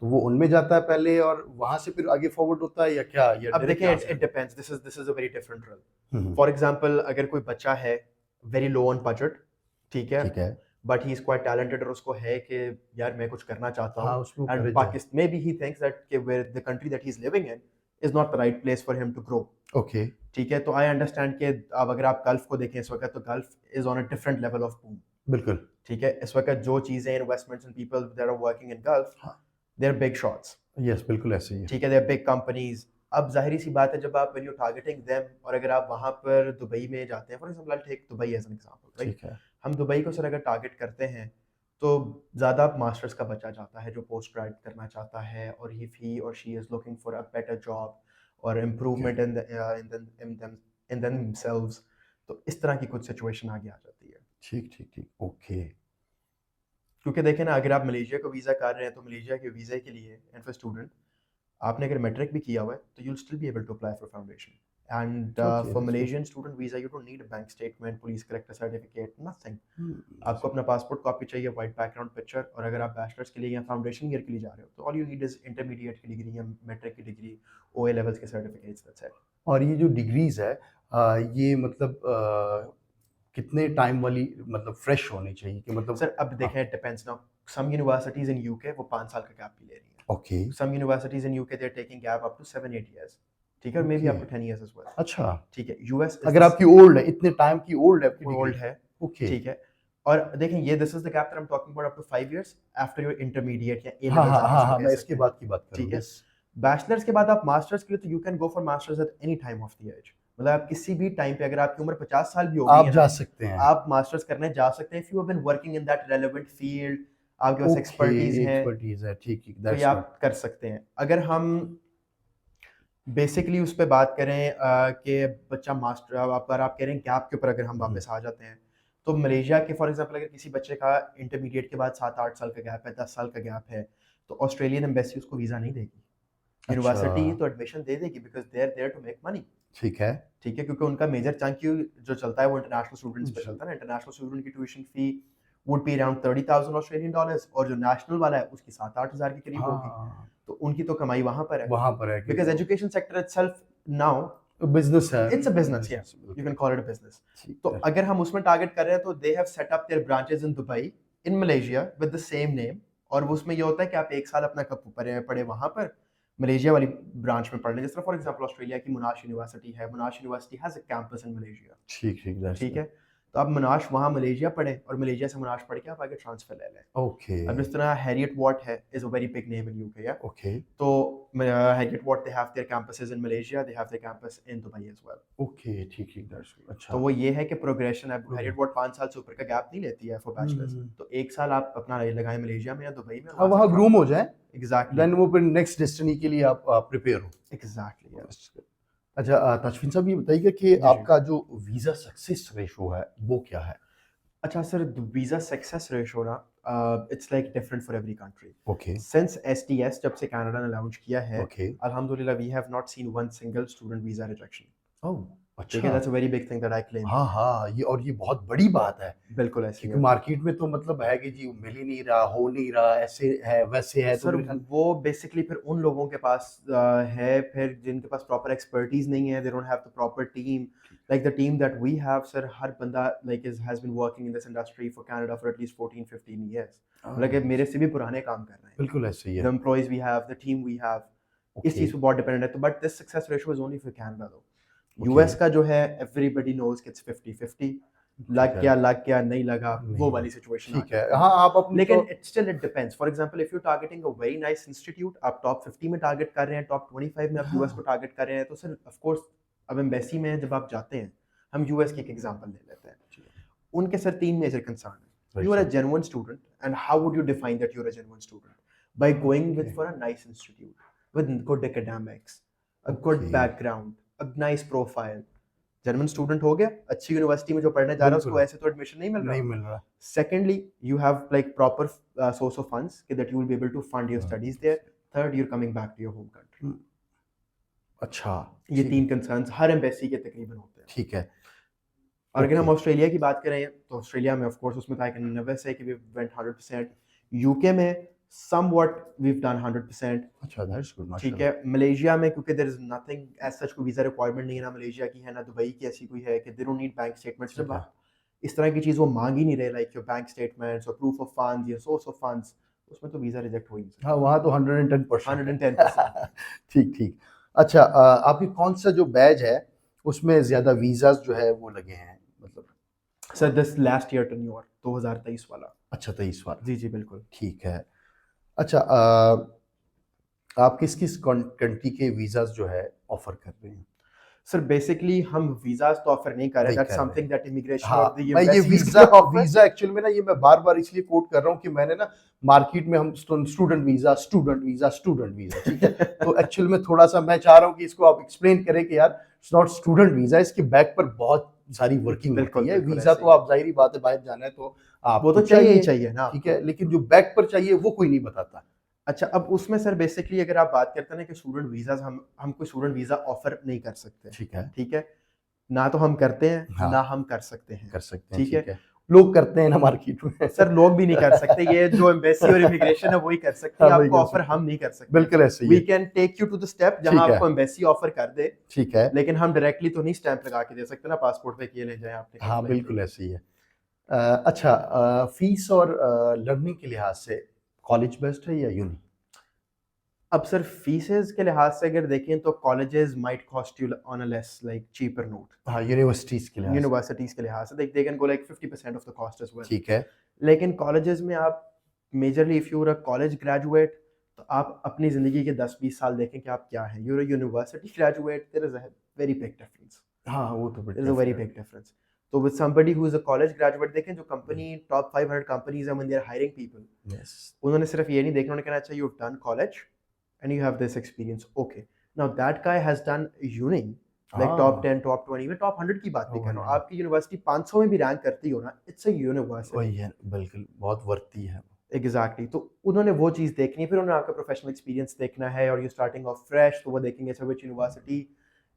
Speaker 1: तो वो उनमें जाता है पहले और वहाँ से फिर आगे फॉरवर्ड होता है या क्या? या
Speaker 2: अब
Speaker 1: डायरेक्ट
Speaker 2: देखें
Speaker 1: यहाँ
Speaker 2: इट
Speaker 1: से?
Speaker 2: It depends, this is a very different role.
Speaker 1: हुँ, हुँ,
Speaker 2: फॉर एग्जांपल अगर कोई बच्चा है वेरी लो ऑन बजट, ठीक है,
Speaker 1: ठीक है।
Speaker 2: But he is quite talented और उसको है कि यार मैं कुछ करना चाहता
Speaker 1: हाँ,
Speaker 2: हूँ,
Speaker 1: उसमें वो
Speaker 2: एंड
Speaker 1: करे जाए।
Speaker 2: Pakistan maybe he thinks that कि where the country that he is living in is not the right place for him to grow,
Speaker 1: okay,
Speaker 2: ठीक है, तो आई अंडरस्टैंड कि अब अगर आप गल्फ को देखें इस वक्त, तो Gulf is on a different level of boom,
Speaker 1: बिल्कुल।
Speaker 2: ठीक है, इस वक्त जो चीज़ें investments and people that are working in Gulf,
Speaker 1: हाँ,
Speaker 2: they are big shots,
Speaker 1: yes, बिल्कुल ऐसे ही है।
Speaker 2: ठीक है, दे आर बिग कंपनीज। अब जाहिर सी बात है जब आप व्हेन यू टारगेटिंग देम, और अगर आप वहां पर दुबई में जाते हैं, for example I take Dubai as an example, right,
Speaker 1: ठीक है,
Speaker 2: हम दुबई को सर अगर टारगेट करते हैं तो ज़्यादा मास्टर्स का बच्चा जाता है जो पोस्ट ग्रेड करना चाहता है, और ही और she is looking for a better job और
Speaker 1: ओके,
Speaker 2: इम्प्रूवमेंट इन देमसेल्व्स, तो इस तरह की कुछ सिचुएशन आगे आ जाती है।
Speaker 1: ठीक, ठीक, ठीक, ओके,
Speaker 2: क्योंकि देखें ना, अगर आप मलेशिया को वीज़ा कर रहे हैं तो मलेशिया के वीज़े के लिए एंड फॉर स्टूडेंट आपने अगर मैट्रिक भी किया हुआ है तो you will still be able to apply for foundation, and
Speaker 1: okay,
Speaker 2: for
Speaker 1: that's good.
Speaker 2: Malaysian student visa you don't need a bank statement, police character certificate, nothing.
Speaker 1: हुँ,
Speaker 2: आपको अपना पासपोर्ट कॉपी चाहिए, वाइट बैकग्राउंड पिक्चर, और अगर आप बैचलर्स के लिए या फाउंडेशन ईयर के लिए जा रहे हो तो all you need is intermediate की डिग्री या मैट्रिक की डिग्री, ओए लेवल्स के सर्टिफिकेट्स, दैट्स इट।
Speaker 1: और ये जो डिग्रीज़ है ये मतलब कितने टाइम वाली मतलब फ्रेश होनी चाहिए कि मतलब?
Speaker 2: सर अब
Speaker 1: हाँ,
Speaker 2: देखें it depends now, some universities in UK वो 5 साल का गैप भी ले रही हैं,
Speaker 1: okay,
Speaker 2: some universities in UK they are taking gap up to 7-8 years, ठीक है, और maybe
Speaker 1: okay,
Speaker 2: up to 10 years as well,
Speaker 1: अच्छा,
Speaker 2: ठीक है। यूएस
Speaker 1: अगर आपकी ओल्ड है, इतने टाइम की ओल्ड है आपकी
Speaker 2: ओल्ड
Speaker 1: डिग्री?
Speaker 2: है,
Speaker 1: ओके,
Speaker 2: ठीक है, और देखें ये this is the gap that I am talking about, up to 5 years after your intermediate या ए
Speaker 1: हाँ,
Speaker 2: लेवल्स
Speaker 1: हाँ,
Speaker 2: आप
Speaker 1: हाँ,
Speaker 2: इसको
Speaker 1: हाँ,
Speaker 2: कह
Speaker 1: मैं
Speaker 2: सकते
Speaker 1: इसके
Speaker 2: हैं,
Speaker 1: बाद की बात कर रहा
Speaker 2: ठीक
Speaker 1: हूँ,
Speaker 2: है।
Speaker 1: यस।
Speaker 2: बैचलर्स के बाद आप मास्टर्स के लिए तो you can go for masters at any time of the age, मतलब आप किसी भी टाइम पे, अगर आपकी उम्र 50 साल भी हो गई
Speaker 1: आप
Speaker 2: है
Speaker 1: जा
Speaker 2: ना,
Speaker 1: सकते हैं।
Speaker 2: आप मास्टर्स करने जा सकते हैं if you have been working in that relevant field, आपके पास
Speaker 1: ओके,
Speaker 2: एक्सपर्टीज है,
Speaker 1: एक्सपर्टीज़ है, ठीक, ठीक,
Speaker 2: तो ये
Speaker 1: दैट्स गुड।
Speaker 2: आप कर सकते हैं। अगर हम बेसिकली उस पे बात करें कि बच्चा मास्टर, आप अगर आप कह रहे हैं गैप के ऊपर अगर हम
Speaker 1: हुँ,
Speaker 2: वापस आ जाते हैं, तो मलेशिया के फॉर एग्जांपल अगर किसी बच्चे का इंटरमीडिएट के बाद 7-8 साल का गैप है, 10 साल का गैप है, तो ऑस्ट्रेलियन एम्बेसी उसको वीज़ा नहीं देगी, यूनिवर्सिटी
Speaker 1: अच्छा,
Speaker 2: तो एडमिशन दे देगी because they are there to make money,
Speaker 1: ठीक है,
Speaker 2: ठीक है, क्योंकि उनका मेजर चंक जो चलता है वो इंटरनेशनल स्टूडेंट्स पे
Speaker 1: जी,
Speaker 2: चलता है ना, इंटरनेशनल स्टूडेंट की tuition fee would be around 30,000 Australian dollars, और जो नेशनल वाला है उसकी 7-8 हज़ार के करीब होगी,
Speaker 1: हाँ,
Speaker 2: तो उनकी तो कमाई वहाँ पर है,
Speaker 1: वहाँ पर है कि
Speaker 2: because education sector itself now
Speaker 1: business है,
Speaker 2: It's a business, yeah. You can call it a business. तो अगर हम उसमें टारगेट कर रहे हैं तो they have set up their branches in Dubai, in Malaysia with the same name. और वो उसमें ये होता है कि आप एक साल अपना कब पढ़े वहाँ पर मलेशिया वाली ब्रांच में पढ़ लें। जिस तरह फॉर एग्जांपल ऑस्ट्रेलिया की मोनाश यूनिवर्सिटी है, मोनाश university has a campus in Malaysia.
Speaker 1: ठीक ठीक,
Speaker 2: ठीक है, तो आप मोनाश वहाँ मलेशिया पढ़ें और मलेशिया से मोनाश पढ़ के आप आगे ट्रांसफर ले लें।
Speaker 1: ओके
Speaker 2: अब जिस तरह हैरियट वॉट है is a very big name in UK, या
Speaker 1: ओके
Speaker 2: तो Heriot Watt they have their campuses in Malaysia, they have their campus in Dubai as well.
Speaker 1: Okay, ठीक ठीक, दैट्स अच्छा।
Speaker 2: तो वो ये है कि प्रोग्रेशन है। हैरियट वॉट 5 साल से ऊपर का गैप नहीं लेती है फॉर बैचलर्स। तो एक साल आप अपना लगाएं मलेशिया में या दुबई में,
Speaker 1: हाँ, वहाँ ग्रूम हो जाए,
Speaker 2: एग्जैक्टली
Speaker 1: देन वो फिर नेक्स्ट डेस्टिनी के लिए आप प्रिपेयर हो।
Speaker 2: एग्जैक्टली।
Speaker 1: अच्छा, तशफीन साहब ये बताइएगा कि
Speaker 2: जी।
Speaker 1: आपका जो वीज़ा सक्सेस रेशो है वो क्या है?
Speaker 2: अच्छा सर, वीजा सक्सेस रेशो ना it's like different for every country.
Speaker 1: Okay
Speaker 2: since STS जब से कनाडा ने लॉन्च किया है,
Speaker 1: ओके,
Speaker 2: अल्हम्दुलिल्लाह we have not seen one single student visa rejection.
Speaker 1: Oh
Speaker 2: ठीक है,
Speaker 1: अच्छा।
Speaker 2: That's a very big thing that I claim.
Speaker 1: हाँ हाँ, ये और ये बहुत बड़ी बात है,
Speaker 2: बिल्कुल ऐसे ही
Speaker 1: क्योंकि
Speaker 2: है
Speaker 1: मार्केट में तो मतलब है कि जी मिल ही नहीं रहा, हो नहीं रहा, ऐसे है वैसे है, तो
Speaker 2: सर।
Speaker 1: मेरे ख्याल
Speaker 2: वो बेसिकली फिर उन लोगों के पास है फिर जिनके पास प्रॉपर एक्सपर्टीज नहीं है, they don't have the proper team like the team that we have. Sir हर बंदा like has been working in this industry for Canada for at least 14-15 years. मतलब मेरे से भी पुराने काम कर रहे हैं।
Speaker 1: बिल्कुल ऐसे ही
Speaker 2: द
Speaker 1: है।
Speaker 2: Employees we have, the team we have, इस चीज पे बहुत डिपेंडेंट है। तो but this success ratio is only for Canada though. US का जो है एवरीबॉडी नोज कि इट्स 50-50, लग गया नहीं लगा, वो वाली सिचुएशन।
Speaker 1: ठीक है, हाँ आप अपनी
Speaker 2: लेकिन it still it depends. For example if you targeting a very nice institute, आप टॉप 50 में टारगेट कर रहे हैं, टॉप 25 में आप यूएस को टारगेट कर रहे हैं, तो सर ऑफ कोर्स अब एम्बेसी में जब आप जाते हैं, हम यूएस की एक एग्जांपल ले लेते हैं, उनके सर 3 मेजर कंसर्न है। You are a genuine student, and how would you define that you are a genuine student? By going with for a nice institute with good academics, a good background, a nice profile. Genuine student हो गया, अच्छी यूनिवर्सिटी में जो पढ़ने जा रहा है उसको ऐसे तो एडमिशन नहीं मिल रहा।
Speaker 1: नहीं मिल रहा।
Speaker 2: Secondly, you have like proper source of funds that you will be able to fund your studies there. Third, you're coming back to your home country.
Speaker 1: अच्छा,
Speaker 2: ये 3 concerns हर एम्बेसी के तकरीबन होते हैं।
Speaker 1: ठीक है।
Speaker 2: और अगर हम ऑस्ट्रेलिया की बात करें तो ऑस्ट्रेलिया में ऑफ कोर्स उसमें था कि नेवर से कि वी वेंट 100%। यूके में somewhat we've done 100%।
Speaker 1: अच्छा, दैट्स गुड,
Speaker 2: ठीक है, मलेशिया में क्योंकि there is nothing as such, कोई वीजा रिक्वायरमेंट नहीं है, ना मलेशिया की है ना दुबई की ऐसी कोई है कि they don't need bank statements. जब इस तरह की चीज़ वो मांग ही नहीं रहे, लाइक योर बैंक स्टेटमेंट्स और प्रूफ ऑफ फंड्स या सोर्स ऑफ फंड्स, उसमें तो वीज़ा रिजेक्ट हो ही नहीं सकता।
Speaker 1: हाँ, वहाँ तो 110%।
Speaker 2: 110%।
Speaker 1: ठीक ठीक। अच्छा, आपकी कौन सा जो बैच है उसमें ज़्यादा वीज़ाज जो है वो लगे हैं, मतलब?
Speaker 2: Sir this last year tenure 2023 वाला।
Speaker 1: अच्छा, 23 वाला।
Speaker 2: जी जी बिल्कुल।
Speaker 1: ठीक है। अच्छा, आप किस किस कंट्री के वीज़ाज जो है ऑफर कर रहे हैं?
Speaker 2: सर बेसिकली हम वीजास तो ऑफर नहीं कर रहे,
Speaker 1: नहीं
Speaker 2: दैट्स
Speaker 1: कर रहे।
Speaker 2: समथिंग दैट इमिग्रेशन
Speaker 1: हाँ,
Speaker 2: और द
Speaker 1: मैं ये
Speaker 2: एम्बेसीज
Speaker 1: वीज़ा एक्चुअल में ना, ये मैं बार बार इसलिए कोट कर रहा हूँ कि मैंने ना मार्केट में हम स्टूडेंट वीज़ा, ठीक है? तो एक्चुअल में थोड़ा सा मैं चाह रहा हूँ कि इसको आप एक्सप्लेन करें कि यार इट्स नॉट स्टूडेंट वीज़ा, इसके बैक पर बहुत सारी वर्किंग होती है। वीज़ा तो आप जाहिर बात है बाहर जाना है तो आप
Speaker 2: वो तो चाहिए ही चाहिए ना,
Speaker 1: ठीक है, लेकिन जो बैक पर चाहिए वो कोई नहीं बताता।
Speaker 2: अच्छा, अब उसमें सर बेसिकली अगर आप बात करते हैं ना कि स्टूडेंट वीजास हम कोई स्टूडेंट वीजा ऑफर नहीं कर सकते। ठीक है, ना तो हम करते हैं,
Speaker 1: हाँ,
Speaker 2: ना हम कर सकते हैं। ठीक है,
Speaker 1: लोग करते हैं ना मार्केट में।
Speaker 2: सर लोग भी नहीं कर सकते, ये जो एम्बेसी और इमिग्रेशन है वही कर सकती है।
Speaker 1: हाँ,
Speaker 2: आपको ऑफर हम नहीं कर सकते।
Speaker 1: बिल्कुल ऐसे ही
Speaker 2: वी
Speaker 1: है।
Speaker 2: Can take you to the step जहां आपको एम्बेसी ऑफर कर दे,
Speaker 1: ठीक है,
Speaker 2: लेकिन हम डायरेक्टली तो नहीं स्टैंप लगा के दे सकते ना पासपोर्ट पे कि ये ले जाएं आपने।
Speaker 1: हाँ बिल्कुल ऐसे ही है। अच्छा, फीस और लर्निंग के लिहाज से कॉलेज बेस्ट है या यूनी?
Speaker 2: अब सर फीसेस के लिहाज से अगर देखें तो colleges might cost you on a less like cheaper note.
Speaker 1: हाँ, यूनिवर्सिटीज के लिहाज
Speaker 2: यूनिवर्सिटीज के लिहाज से they can go like 50% off the cost as well.
Speaker 1: ठीक है,
Speaker 2: लेकिन कॉलेजेस में आप majorly if you are a college graduate तो आप अपनी ज़िंदगी के 10-20 साल देखें कि आप क्या हैं। You are a university graduate, there is a very big difference.
Speaker 1: हाँ वो तो
Speaker 2: there is a very big difference. तो with somebody who is a college graduate, देखें जो कंपनी टॉप 500 कंपनीज हैं when they are hiring people,
Speaker 1: yes,
Speaker 2: उन्होंने सिर्फ ये नहीं देखना, उन्होंने कहना अच्छा you have done college and you have this experience, okay, now that guy has done uni like top 10 top 20 में top 100 की बात नहीं कर रहा हूँ। आपकी यूनिवर्सिटी 500 में भी रैंक करती हो ना, इट्स अ यूनिवर्सिटी।
Speaker 1: वही है, बिल्कुल बहुत वर्ती है।
Speaker 2: एग्जैक्टली, तो उन्होंने वो चीज़ देखनी है, फिर उन्होंने आपका प्रोफेशनल एक्सपीरियंस देखना है और यू स्टार्टिंग ऑफ फ्रेश, तो वो देखेंगे अच्छा which university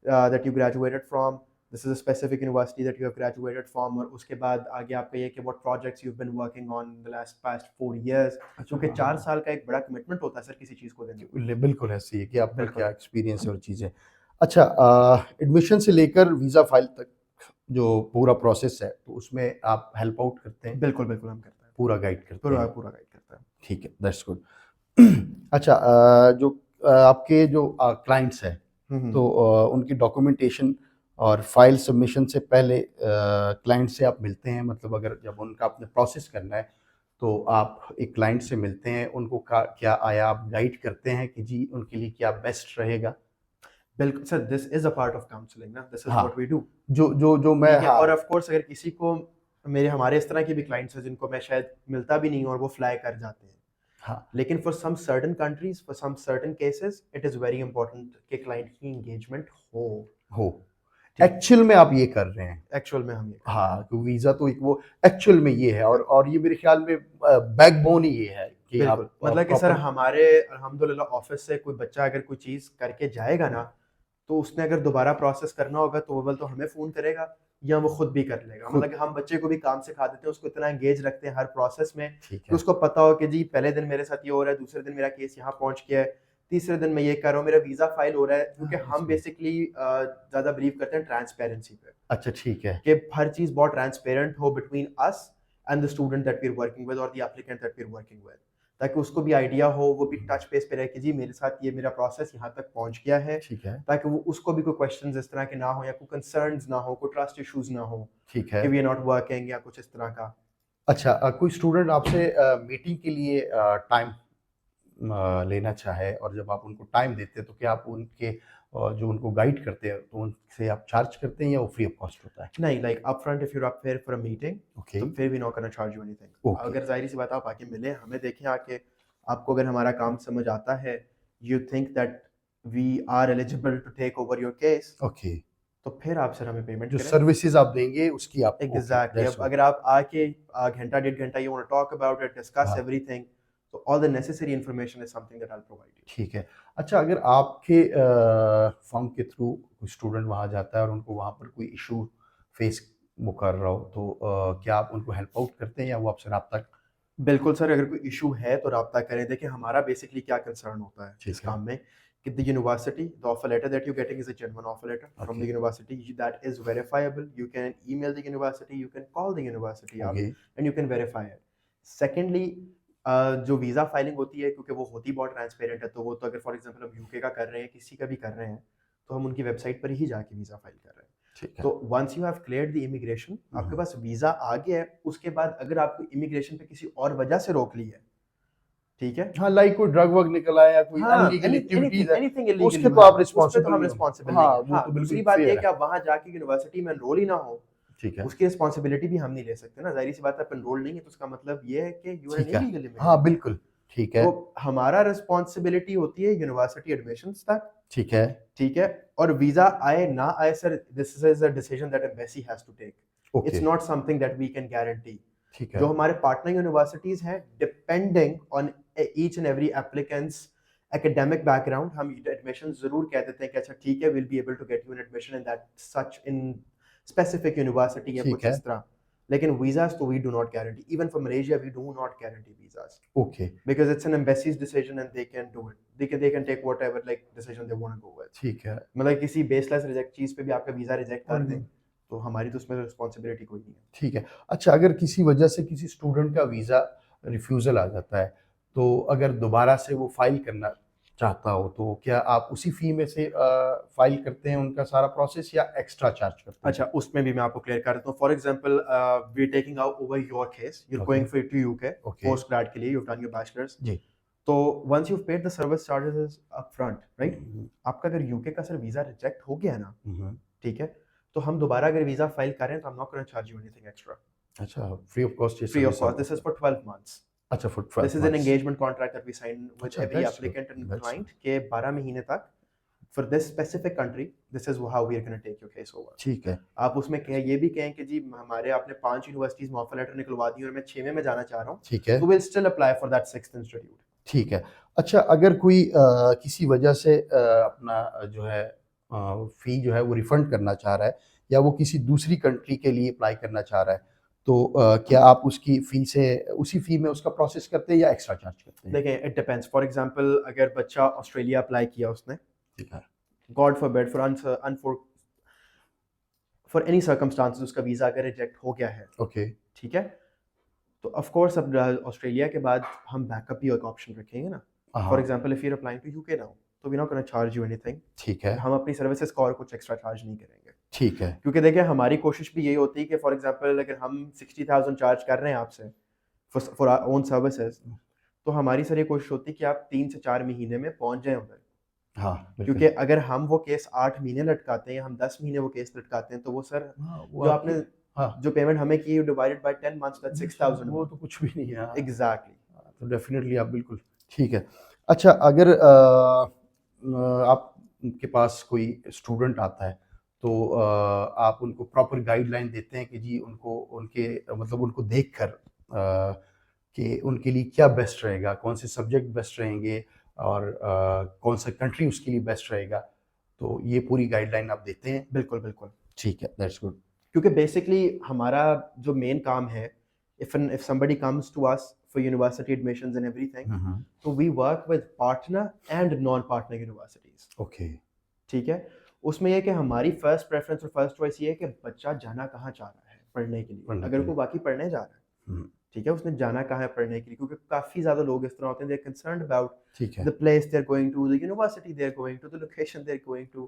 Speaker 2: that you graduated from, this is a specific university that you have graduated from, और उसके बाद आगे आपका ये कि what projects you have been working on the last past 4 years, क्योंकि 4 साल का एक बड़ा कमिटमेंट होता है सर किसी चीज़ को देने।
Speaker 1: बिल्कुल ऐसी है कि आपका क्या एक्सपीरियंस और चीज़ें। अच्छा, एडमिशन से लेकर वीज़ा फाइल तक जो पूरा प्रोसेस है, तो उसमें आप हेल्प आउट करते हैं,
Speaker 2: बिल्कुल बिल्कुल हम करते हैं,
Speaker 1: पूरा गाइड करते
Speaker 2: पूरा
Speaker 1: हैं।
Speaker 2: पूरा गाइड करते हैं।
Speaker 1: ठीक है, दैट्स गुड। अच्छा, जो आपके जो क्लाइंट्स हैं,
Speaker 2: हम्म।
Speaker 1: तो उनकी डॉक्यूमेंटेशन और फाइल सबमिशन से पहले क्लाइंट से आप मिलते हैं, मतलब अगर जब उनका आपने प्रोसेस करना है तो आप एक क्लाइंट से मिलते हैं, उनको क्या आया, आप गाइड करते हैं कि जी उनके लिए क्या बेस्ट रहेगा।
Speaker 2: बिल्कुल sir, this is a part of counselling ना, दिस इज
Speaker 1: हाँ,
Speaker 2: व्हाट वी डू।
Speaker 1: जो मैं,
Speaker 2: ठीक है,
Speaker 1: हाँ
Speaker 2: और ऑफ कोर्स अगर किसी को, मेरे हमारे इस तरह के भी क्लाइंट्स हैं जिनको मैं शायद मिलता भी नहीं हूं और वो फ्लाई कर जाते हैं,
Speaker 1: हाँ
Speaker 2: लेकिन for some certain countries, for some certain cases, it is very important कि क्लाइंट की एंगेजमेंट हो।
Speaker 1: हो,
Speaker 2: ठीक है,
Speaker 1: एक्चुअल में आप ये कर रहे हैं।
Speaker 2: एक्चुअल में हम ये कर रहे
Speaker 1: हाँ, तो वीज़ा तो एक वो एक्चुअल में ये है, और ये मेरे ख्याल में बैकबोन ही ये है
Speaker 2: हैं।
Speaker 1: कि
Speaker 2: बिल्कुल,
Speaker 1: आप
Speaker 2: मतलब कि सर
Speaker 1: प्रॉपर।
Speaker 2: हमारे अल्हम्दुलिल्लाह ऑफिस से कोई बच्चा अगर कोई चीज करके जाएगा ना, तो उसने अगर दोबारा प्रोसेस करना होगा तो वो तो हमें फोन करेगा या वो खुद भी कर लेगा। मतलब
Speaker 1: खुद,
Speaker 2: कि हम बच्चे को भी काम सिखा देते हैं, उसको इतना एंगेज रखते हैं हर प्रोसेस में
Speaker 1: ठीक
Speaker 2: कि
Speaker 1: है,
Speaker 2: उसको पता हो कि जी पहले दिन मेरे साथ ये हो रहा है, दूसरे दिन मेरा केस यहाँ पहुंच गया है, तीसरे दिन मैं ये कर रहा हूँ, मेरा वीजा फाइल हो रहा है, क्योंकि हम बेसिकली ज्यादा बिलीव करते हैं ट्रांसपेरेंसी पे,
Speaker 1: अच्छा ठीक है,
Speaker 2: कि हर चीज बहुत ट्रांसपेरेंट हो between us and the student that we are working with और the applicant that we are working with, ताकि उसको भी आइडिया हो, वो भी टच बेस पे रहे कि जी मेरे साथ ये मेरा प्रोसेस यहाँ तक पहुंच गया है,
Speaker 1: ठीक है,
Speaker 2: ताकि वो उसको भी कोई क्वेश्चंस इस तरह के ना हो या कोई कंसर्न्स ना हो, कोई ट्रस्ट इश्यूज ना हो
Speaker 1: ठीक है।
Speaker 2: कि वी आर नॉट वर्किंग या कुछ इस तरह का।
Speaker 1: अच्छा, कोई स्टूडेंट आपसे मीटिंग के लिए टाइम लेना चाहे, और जब आप उनको टाइम देते हैं तो क्या आप उनके जो उनको गाइड करते हैं तो उनसे आप चार्ज करते हैं या वो फ्री ऑफ कॉस्ट होता है?
Speaker 2: नहीं, like upfront if you are up here for a meeting,
Speaker 1: okay,
Speaker 2: तो फिर we not gonna charge you anything.
Speaker 1: Okay,
Speaker 2: अगर जाहिर सी बात आप आके मिले, हमें देखें आके, आपको अगर हमारा काम समझ आता है, you think that we are eligible to take over your case,
Speaker 1: okay,
Speaker 2: तो फिर आप सर हमें पेमेंट
Speaker 1: जो
Speaker 2: करें।
Speaker 1: सर्विसेज आप देंगे उसकी आप, ओके,
Speaker 2: एग्जैक्टली,
Speaker 1: दैट्स
Speaker 2: अब
Speaker 1: गुड।
Speaker 2: अगर आप आके घंटा डेढ़ घंटा you want to talk about it, discuss
Speaker 1: हाँ,
Speaker 2: एवरीथिंग, तो all the necessary information is something that I will provide you.
Speaker 1: ठीक है। अच्छा, अगर आपके फर्म के थ्रू कोई स्टूडेंट वहाँ जाता है और उनको वहाँ पर कोई इशू फेस वो कर रहा हो, तो क्या आप उनको हेल्प आउट करते हैं या वो आपसे रब्ता?
Speaker 2: बिल्कुल सर, अगर कोई इशू है तो राब्ता करें। देखिए हमारा बेसिकली क्या कंसर्न होता है इस
Speaker 1: ठीक है,
Speaker 2: काम में, कि the university, the offer letter that you getting is a genuine offer letter from the
Speaker 1: okay,
Speaker 2: university that is verifiable. You can email the university, you can call the university up
Speaker 1: okay,
Speaker 2: and you can verify it. Secondly, जो वीज़ा फाइलिंग होती है, क्योंकि वो होती बहुत ट्रांसपेरेंट है, तो वो तो अगर फॉर एग्जांपल हम यूके का कर रहे हैं, किसी का भी कर रहे हैं, तो हम उनकी वेबसाइट पर ही जाके वीज़ा फाइल कर रहे हैं।
Speaker 1: ठीक है।
Speaker 2: तो once you have cleared the immigration, आपके पास वीज़ा आ गया है, उसके बाद अगर आपको इमिग्रेशन पे किसी और वजह से रोक ली है, ठीक है,
Speaker 1: हाँ, लाइक कोई ड्रग वग निकल आया या कोई
Speaker 2: हाँ,
Speaker 1: अनलीगल एक्टिविटीज
Speaker 2: एनीथिंग
Speaker 1: है,
Speaker 2: एनीथिंग
Speaker 1: तो
Speaker 2: इलीगल
Speaker 1: उसके
Speaker 2: यू
Speaker 1: तो
Speaker 2: हैव
Speaker 1: आप
Speaker 2: डन, उस पे तो
Speaker 1: रिस्पॉन्सिबल
Speaker 2: हम
Speaker 1: नहीं हो।
Speaker 2: रिस्पॉन्सिबल नहीं
Speaker 1: हाँ,
Speaker 2: है।
Speaker 1: वो
Speaker 2: हाँ,
Speaker 1: तो बिल्कुल
Speaker 2: दूसरी बात ये है
Speaker 1: फेयर
Speaker 2: कि
Speaker 1: है।
Speaker 2: आप वहां जाके यूनिवर्सिटी में एनरोल ही ना हो,
Speaker 1: ठीक है,
Speaker 2: उसकी रिस्पॉन्सिबिलिटी भी हम नहीं ले सकते ना। जाहिर सी बात है, आप एनरोल नहीं है तो उसका मतलब ये है कि यू आर एन
Speaker 1: ठीक है,
Speaker 2: इलीगल
Speaker 1: हाँ
Speaker 2: इमिग्रेंट।
Speaker 1: बिल्कुल, ठीक है,
Speaker 2: तो हमारा रिस्पॉन्सिबिलिटी होती है यूनिवर्सिटी एडमिशंस तक,
Speaker 1: ठीक है,
Speaker 2: ठीक है, और वीजा आए ना आए sir, this is a decision that embassy has to take,
Speaker 1: okay,
Speaker 2: it's not something that we can guarantee.
Speaker 1: ठीक
Speaker 2: जो
Speaker 1: है,
Speaker 2: हमारे पार्टनर यूनिवर्सिटीज हैं, depending on each and every applicants academic background, हम एडमिशन जरूर कह देते हैं कि अच्छा ठीक है, will be able to get you an admission in that such in specific university या
Speaker 1: ठीक
Speaker 2: कुछ
Speaker 1: है,
Speaker 2: इस तरह। लेकिन वीजास तो we do not guarantee, even for Malaysia we do not guarantee visas,
Speaker 1: okay,
Speaker 2: because it's an embassy's decision and they can do it, they can take whatever like decision they want to go with।
Speaker 1: ठीक है।
Speaker 2: मतलब किसी बेसलेस रिजेक्ट चीज पे भी आपका वीजा रिजेक्ट कर दें,
Speaker 1: हम्म,
Speaker 2: तो हमारी तो उसमें रिस्पॉन्सिबिलिटी कोई नहीं है।
Speaker 1: ठीक है। अच्छा, अगर किसी वजह से किसी स्टूडेंट का वीज़ा रिफ्यूज़ल आ जाता है, तो अगर दोबारा से वो फाइल करना चाहता हो, तो क्या आप उसी फ़ी में से फाइल करते हैं उनका सारा प्रोसेस या एक्स्ट्रा चार्ज करते हैं?
Speaker 2: अच्छा, उसमें भी मैं आपको क्लियर कर देता हूँ। For example, we taking out over your case, you are
Speaker 1: okay,
Speaker 2: going for to UK
Speaker 1: okay,
Speaker 2: post grad के लिए, you have done your bachelors,
Speaker 1: जी।
Speaker 2: तो once you paid the service charges up front, right,
Speaker 1: हुँ,
Speaker 2: आपका अगर यूके का सर वीजा रिजेक्ट हो गया ना,
Speaker 1: हुँ, हुँ।
Speaker 2: ठीक है, तो हम दोबारा अगर वीजा फाइल कर रहे हैं तो I'm not going to charge you anything extra,
Speaker 1: अच्छा, फ्री ऑफ कॉस्ट ये
Speaker 2: free of
Speaker 1: सर्विस
Speaker 2: cost।
Speaker 1: आप
Speaker 2: This is
Speaker 1: offer.
Speaker 2: for 12 months।
Speaker 1: अच्छा, for
Speaker 2: This
Speaker 1: 12
Speaker 2: is an
Speaker 1: months.
Speaker 2: engagement contract that we sign with
Speaker 1: अच्छा,
Speaker 2: every
Speaker 1: that's good,
Speaker 2: applicant and
Speaker 1: that's good.
Speaker 2: client के 12 महीने तक, for this specific country, this is how we are going to take your case over।
Speaker 1: ठीक है,
Speaker 2: आप उसमें ये भी कहें कि जी हमारे आपने 5 यूनिवर्सिटीज में ऑफर लेटर निकलवा दी और मैं 6वें में जाना चाह रहा हूँ,
Speaker 1: ठीक है,
Speaker 2: तो will still apply for that 6th institute.
Speaker 1: ठीक है। अच्छा, अगर कोई किसी वजह से अपना जो है फ़ी जो है वो रिफ़ंड करना चाह रहा है, या वो किसी दूसरी कंट्री के लिए अप्लाई करना चाह रहा है, तो क्या आप उसकी फ़ी से उसी फ़ी में उसका प्रोसेस करते हैं या एक्स्ट्रा चार्ज करते हैं?
Speaker 2: देखें, इट डिपेंड्स। फॉर एग्जांपल, अगर बच्चा ऑस्ट्रेलिया अप्लाई किया उसने,
Speaker 1: ठीक है,
Speaker 2: God forbid for any circumstances उसका वीज़ा अगर रिजेक्ट हो गया है,
Speaker 1: ओके
Speaker 2: ठीक है, तो ऑफ कोर्स अब ऑस्ट्रेलिया के बाद हम बैकअप भी एक ऑप्शन रखेंगे ना. फॉर
Speaker 1: हाँ
Speaker 2: example if you are applying to UK now, तो we not gonna charge you anything.
Speaker 1: ठीक है
Speaker 2: हम अपनी सर्विसेज का और कुछ एक्स्ट्रा चार्ज नहीं करेंगे,
Speaker 1: ठीक है
Speaker 2: क्योंकि देखिए हमारी कोशिश भी यही होती है कि फॉर एग्जांपल अगर हम 60,000 चार्ज कर रहे हैं आपसे फॉर आवर ओन सर्विसेज, तो हमारी सर ये कोशिश होती है कि आप 3 से 4 महीने में पहुंच जाएं उधर.
Speaker 1: हाँ
Speaker 2: क्योंकि
Speaker 1: बिल्कुल
Speaker 2: अगर हम वो केस 8 महीने लटकाते हैं, हम 10 महीने वो केस लटकाते हैं, तो वो सर
Speaker 1: हाँ वो
Speaker 2: जो
Speaker 1: आपकी
Speaker 2: आपने
Speaker 1: हाँ
Speaker 2: जो पेमेंट हमें की डिवाइडेड बाय 10 मंथ्स, दैट्स 6,000
Speaker 1: वो तो कुछ भी नहीं है हाँ।
Speaker 2: एग्जैक्टली.
Speaker 1: तो डेफिनेटली आप बिल्कुल ठीक है अच्छा अगर आपके पास कोई स्टूडेंट आता है तो आप उनको प्रॉपर गाइडलाइन देते हैं कि जी उनको उनके मतलब उनको देखकर कि उनके लिए क्या बेस्ट रहेगा कौन से सब्जेक्ट बेस्ट रहेंगे और कौन सा कंट्री उसके लिए बेस्ट रहेगा तो ये पूरी गाइडलाइन आप देते हैं
Speaker 2: बिल्कुल बिल्कुल.
Speaker 1: ठीक है दैट्स गुड
Speaker 2: क्योंकि बेसिकली हमारा जो मेन काम है, if somebody comes to us for university admissions and everything, तो we work with partner and non partner universities.
Speaker 1: Okay
Speaker 2: ठीक है, उसमें यह कि हमारी फर्स्ट प्रेफरेंस और फर्स्ट चॉइस ये है कि बच्चा जाना कहाँ चाह रहा है पढ़ने के लिए.
Speaker 1: पढ़ने के
Speaker 2: अगर
Speaker 1: लिए।
Speaker 2: वो बाकी पढ़ने जा रहा है,
Speaker 1: हम्म,
Speaker 2: ठीक है, उसने जाना कहाँ है पढ़ने के लिए, क्योंकि काफ़ी ज़्यादा लोग इस तरह होते हैं, दे आर कंसर्न्ड अबाउट
Speaker 1: ठीक है
Speaker 2: the place they're going to, the university they're going to, the location they're going to,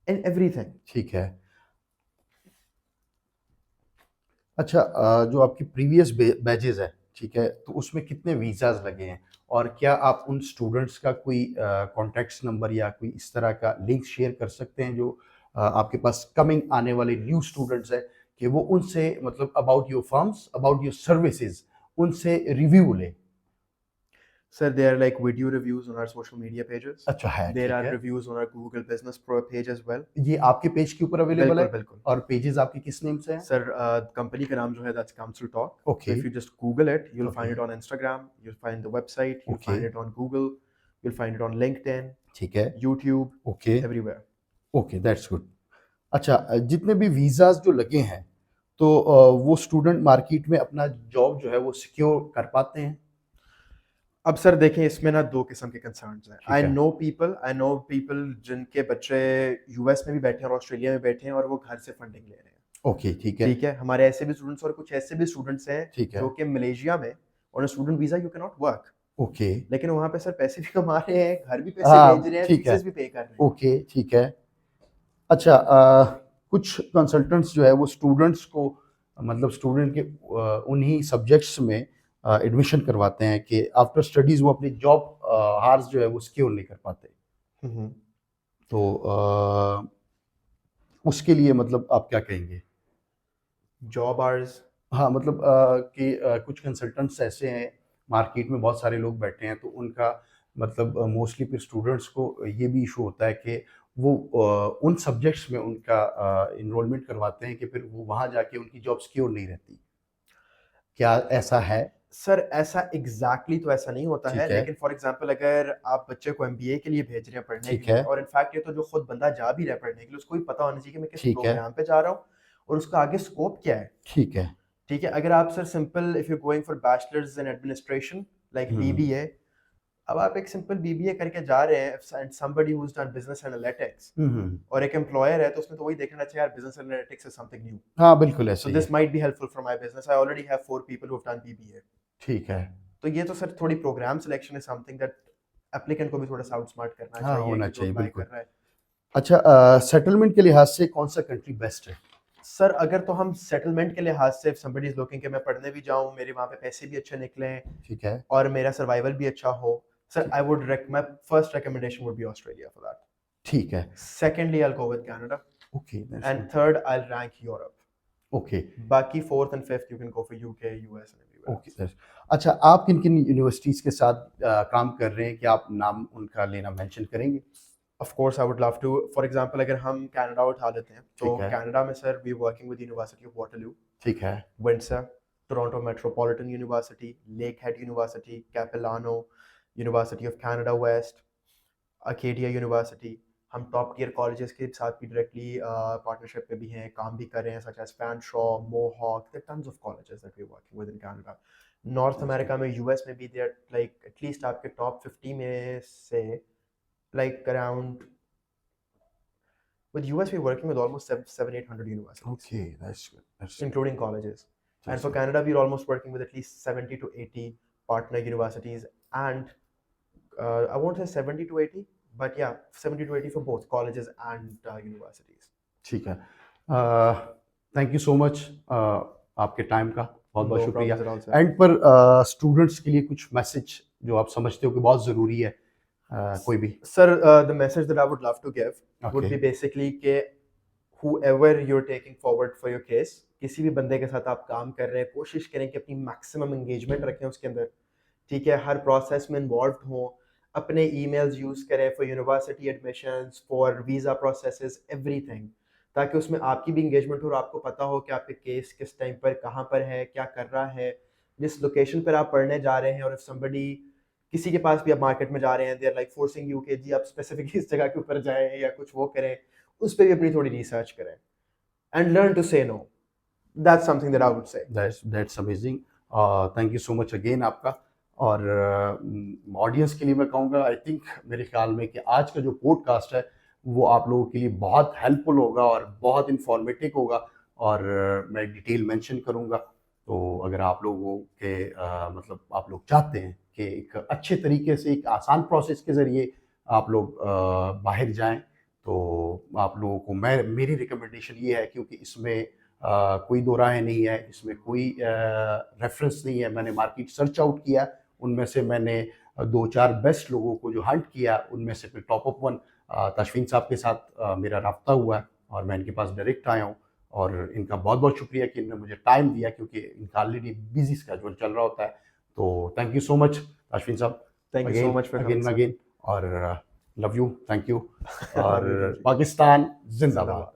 Speaker 2: and everything.
Speaker 1: ठीक है अच्छा जो आपकी प्रीवियस बैचेस है ठीक है तो उसमें कितने वीज़ाज लगे हैं और क्या आप उन स्टूडेंट्स का कोई कॉन्टैक्ट नंबर या कोई इस तरह का लिंक शेयर कर सकते हैं जो आपके पास कमिंग आने वाले न्यू स्टूडेंट्स हैं कि वो उनसे मतलब about your firms about your services उनसे रिव्यू ले
Speaker 2: Sir, there are like video reviews on our social media pages.
Speaker 1: अच्छा है
Speaker 2: There
Speaker 1: ठीक
Speaker 2: are
Speaker 1: है
Speaker 2: reviews on our Google Business Pro page as well.
Speaker 1: ये आपके पेज के ऊपर अवेलेबल
Speaker 2: बिल्कुल
Speaker 1: है
Speaker 2: बिल्कुल.
Speaker 1: और पेजेस आपके किस नेम से हैं
Speaker 2: Sir, कंपनी का नाम जो है that's Council Talk. So
Speaker 1: okay
Speaker 2: if you just Google it, you'll
Speaker 1: Okay.
Speaker 2: find it on Instagram, you'll find the website, you'll
Speaker 1: Okay.
Speaker 2: find it on Google, you'll find it on LinkedIn,
Speaker 1: ठीक है
Speaker 2: YouTube,
Speaker 1: okay
Speaker 2: everywhere.
Speaker 1: Okay that's good अच्छा जितने भी वीज़ाज जो लगे हैं तो वो स्टूडेंट मार्केट में अपना जॉब जो है वो सिक्योर कर पाते हैं
Speaker 2: अब सर देखें इसमें ना दो किस्म के कंसर्न्स हैं.
Speaker 1: ठीक
Speaker 2: आई
Speaker 1: है।
Speaker 2: नो पीपल जिनके बच्चे यूएस में भी बैठे हैं और ऑस्ट्रेलिया में बैठे हैं और वो घर से फंडिंग ले रहे हैं.
Speaker 1: ओके ठीक है
Speaker 2: ठीक है, हमारे ऐसे भी स्टूडेंट्स और कुछ ऐसे भी स्टूडेंट्स हैं
Speaker 1: ठीक है
Speaker 2: जो कि मलेशिया में on student visa you can not work,
Speaker 1: okay
Speaker 2: लेकिन वहां पे सर पैसे भी कमा रहे हैं, घर भी पैसे
Speaker 1: हाँ,
Speaker 2: भेज रहे हैं,
Speaker 1: ठीक है।
Speaker 2: फीसेस भी पे कर रहे हैं.
Speaker 1: ओके ठीक है अच्छा कुछ कंसल्टेंट्स जो है वो स्टूडेंट्स को मतलब स्टूडेंट के उन्हीं सब्जेक्ट्स में एडमिशन करवाते हैं कि आफ्टर स्टडीज वो अपनी जॉब हार्स जो है वो सिक्योर नहीं कर पाते
Speaker 2: हम्म.
Speaker 1: तो उसके लिए मतलब आप क्या कहेंगे
Speaker 2: जॉब आवर्स.
Speaker 1: हाँ मतलब कि कुछ कंसल्टेंट्स ऐसे हैं मार्केट में बहुत सारे लोग बैठे हैं तो उनका मतलब मोस्टली फिर स्टूडेंट्स को ये भी इशू होता है कि वो उन सब्जेक्ट्स में उनका इनरोलमेंट करवाते हैं कि फिर वो वहाँ जाके उनकी जॉब सिक्योर नहीं रहती क्या ऐसा है
Speaker 2: सर ऐसा एग्जैक्टली तो ऐसा नहीं होता
Speaker 1: ठीक
Speaker 2: है,
Speaker 1: है।
Speaker 2: लेकिन फॉर एग्जांपल अगर आप बच्चे को एमबीए के लिए भेज रहे हैं पढ़ने
Speaker 1: ठीक
Speaker 2: के लिए,
Speaker 1: है।
Speaker 2: और इनफैक्ट ये तो जो खुद बंदा जा भी रहा है पढ़ने के लिए उसको भी पता होना चाहिए कि मैं किस
Speaker 1: ठीक है।
Speaker 2: प्रोग्राम पे जा रहा हूँ और उसका आगे स्कोप क्या है.
Speaker 1: ठीक है
Speaker 2: ठीक है, अगर आप sir simple if you going for bachelors in administration like
Speaker 1: hmm.
Speaker 2: BBA, अब आप एक सिंपल बीबीए करके जा रहे हैं and somebody who has done business analytics और एक एम्प्लॉयर है, तो उसने तो वही देखना चाहिए यार business analytics is something new,
Speaker 1: हाँ बिल्कुल
Speaker 2: सो
Speaker 1: ऐसे ही
Speaker 2: दिस
Speaker 1: है
Speaker 2: might be helpful for my business, I already have 4 people who have done BBA.
Speaker 1: ठीक है
Speaker 2: तो ये तो सर थोड़ी प्रोग्राम सिलेक्शन है समथिंग दैट एप्लीकेंट को भी थोड़ा सा आउटस्मार्ट करना
Speaker 1: हाँ,
Speaker 2: चाहिए
Speaker 1: होना
Speaker 2: कि जो
Speaker 1: चाहिए,
Speaker 2: apply
Speaker 1: बिल्कुल।
Speaker 2: कर रहा है.
Speaker 1: अच्छा सेटलमेंट के लिहाज से कौन सा कंट्री बेस्ट है
Speaker 2: सर अगर तो हम सेटलमेंट के लिहाज से समबडी इज लुकिंग कि मैं पढ़ने भी जाऊं, मेरे वहाँ पे पैसे भी अच्छे निकलें
Speaker 1: ठीक है
Speaker 2: और मेरा सर्वाइवल भी अच्छा हो, sir I would my first recommendation would be Australia for that.
Speaker 1: ठीक है
Speaker 2: Secondly, I'll go with Canada,
Speaker 1: okay
Speaker 2: and third, I'll rank Europe.
Speaker 1: Okay
Speaker 2: बाकी fourth and fifth, you can go for UK, US, and everywhere.
Speaker 1: Okay sir अच्छा आप किन किन यूनिवर्सिटीज़ के साथ काम कर रहे हैं कि आप नाम उनका लेना मेंशन करेंगे
Speaker 2: Of course, I would love to. For example, अगर हम कनाडा उठा लेते हैं, तो
Speaker 1: ठीक है।
Speaker 2: कनाडा में sir we working with University of Waterloo,
Speaker 1: ठीक है
Speaker 2: Windsor, Toronto Metropolitan University, Lakehead University, Capilano, University of Canada West, Acadia University. हम टॉप टियर कॉलेजेस के साथ भी डायरेक्टली पार्टनरशिप पे भी हैं, काम भी कर रहे हैं, such as Fanshawe, Mohawk, there are tons of colleges that we're working with in Canada. North America में यूएस में भी देयर लाइक एटलीस्ट आपके टॉप 50 में से like around With US, we're working with almost 800 universities,
Speaker 1: Okay, that's good. That's good.
Speaker 2: including colleges. And
Speaker 1: That's
Speaker 2: for
Speaker 1: good.
Speaker 2: Canada, we're almost working with at least 70 to 80 partner universities, and I won't say 70 to 80, but yeah, 70 to 80 for both colleges and universities.
Speaker 1: ठीक है, थैंक यू सो मच आपके टाइम का बहुत बहुत
Speaker 2: No
Speaker 1: शुक्रिया।
Speaker 2: problems at all, sir.
Speaker 1: And पर स्टूडेंट्स के लिए कुछ मैसेज जो आप समझते हो कि बहुत ज़रूरी है, कोई भी।
Speaker 2: Sir, the message that I would love to give would
Speaker 1: Okay.
Speaker 2: be basically कि whoever you're taking forward for your case, किसी भी बंदे के साथ आप काम कर रहे हैं, कोशिश करें कि अपनी मैक्सिमम एंगेजमेंट रखें उसके अंदर, ठीक है, हर प्रोसेस में इन्वॉल्व हों, अपने ईमेल्स यूज़ करें for university admissions, for visa processes, everything, ताकि उसमें आपकी भी एंगेजमेंट हो और आपको पता हो कि आपके केस किस टाइम पर कहाँ पर है, क्या कर रहा है, जिस लोकेशन पर आप पढ़ने जा रहे हैं, और इफ समबडी किसी के पास भी आप मार्केट में जा रहे हैं, they are like forcing you कि जी आप स्पेसिफिक इस जगह के ऊपर जाएं या कुछ वो करें, उस पर भी अपनी थोड़ी रिसर्च करें and learn to say no. That's something that I would say.
Speaker 1: That's amazing, thank you so much again आपका। और ऑडियंस के लिए मैं कहूँगा, आई थिंक मेरे ख्याल में कि आज का जो पॉडकास्ट है वो आप लोगों के लिए बहुत हेल्पफुल होगा और बहुत इंफॉर्मेटिव होगा, और मैं डिटेल मेंशन करूँगा। तो अगर आप लोगों के मतलब आप लोग चाहते हैं कि एक अच्छे तरीके से एक आसान प्रोसेस के ज़रिए आप लोग बाहर जाएं, तो आप लोगों को मेरी रिकमेंडेशन ये है, क्योंकि इसमें कोई दो राहें नहीं है, इसमें कोई रेफरेंस नहीं है। मैंने मार्केट सर्च आउट किया, उनमें से मैंने 2-4 बेस्ट लोगों को जो हंट किया, उनमें से फिर टॉप ऑफ वन तशफीन साहब के साथ मेरा रब्ता हुआ है और मैं इनके पास डायरेक्ट आया हूँ। और इनका बहुत बहुत शुक्रिया कि इन्होंने मुझे टाइम दिया, क्योंकि इनका ऑलरेडी बिजी स्केड्यूल चल रहा होता है। तो थैंक यू सो मच तशफीन साहब,
Speaker 2: thank you so much for
Speaker 1: again
Speaker 2: coming.
Speaker 1: Again, और लव यू, थैंक यू। और पाकिस्तान जिंदाबाद।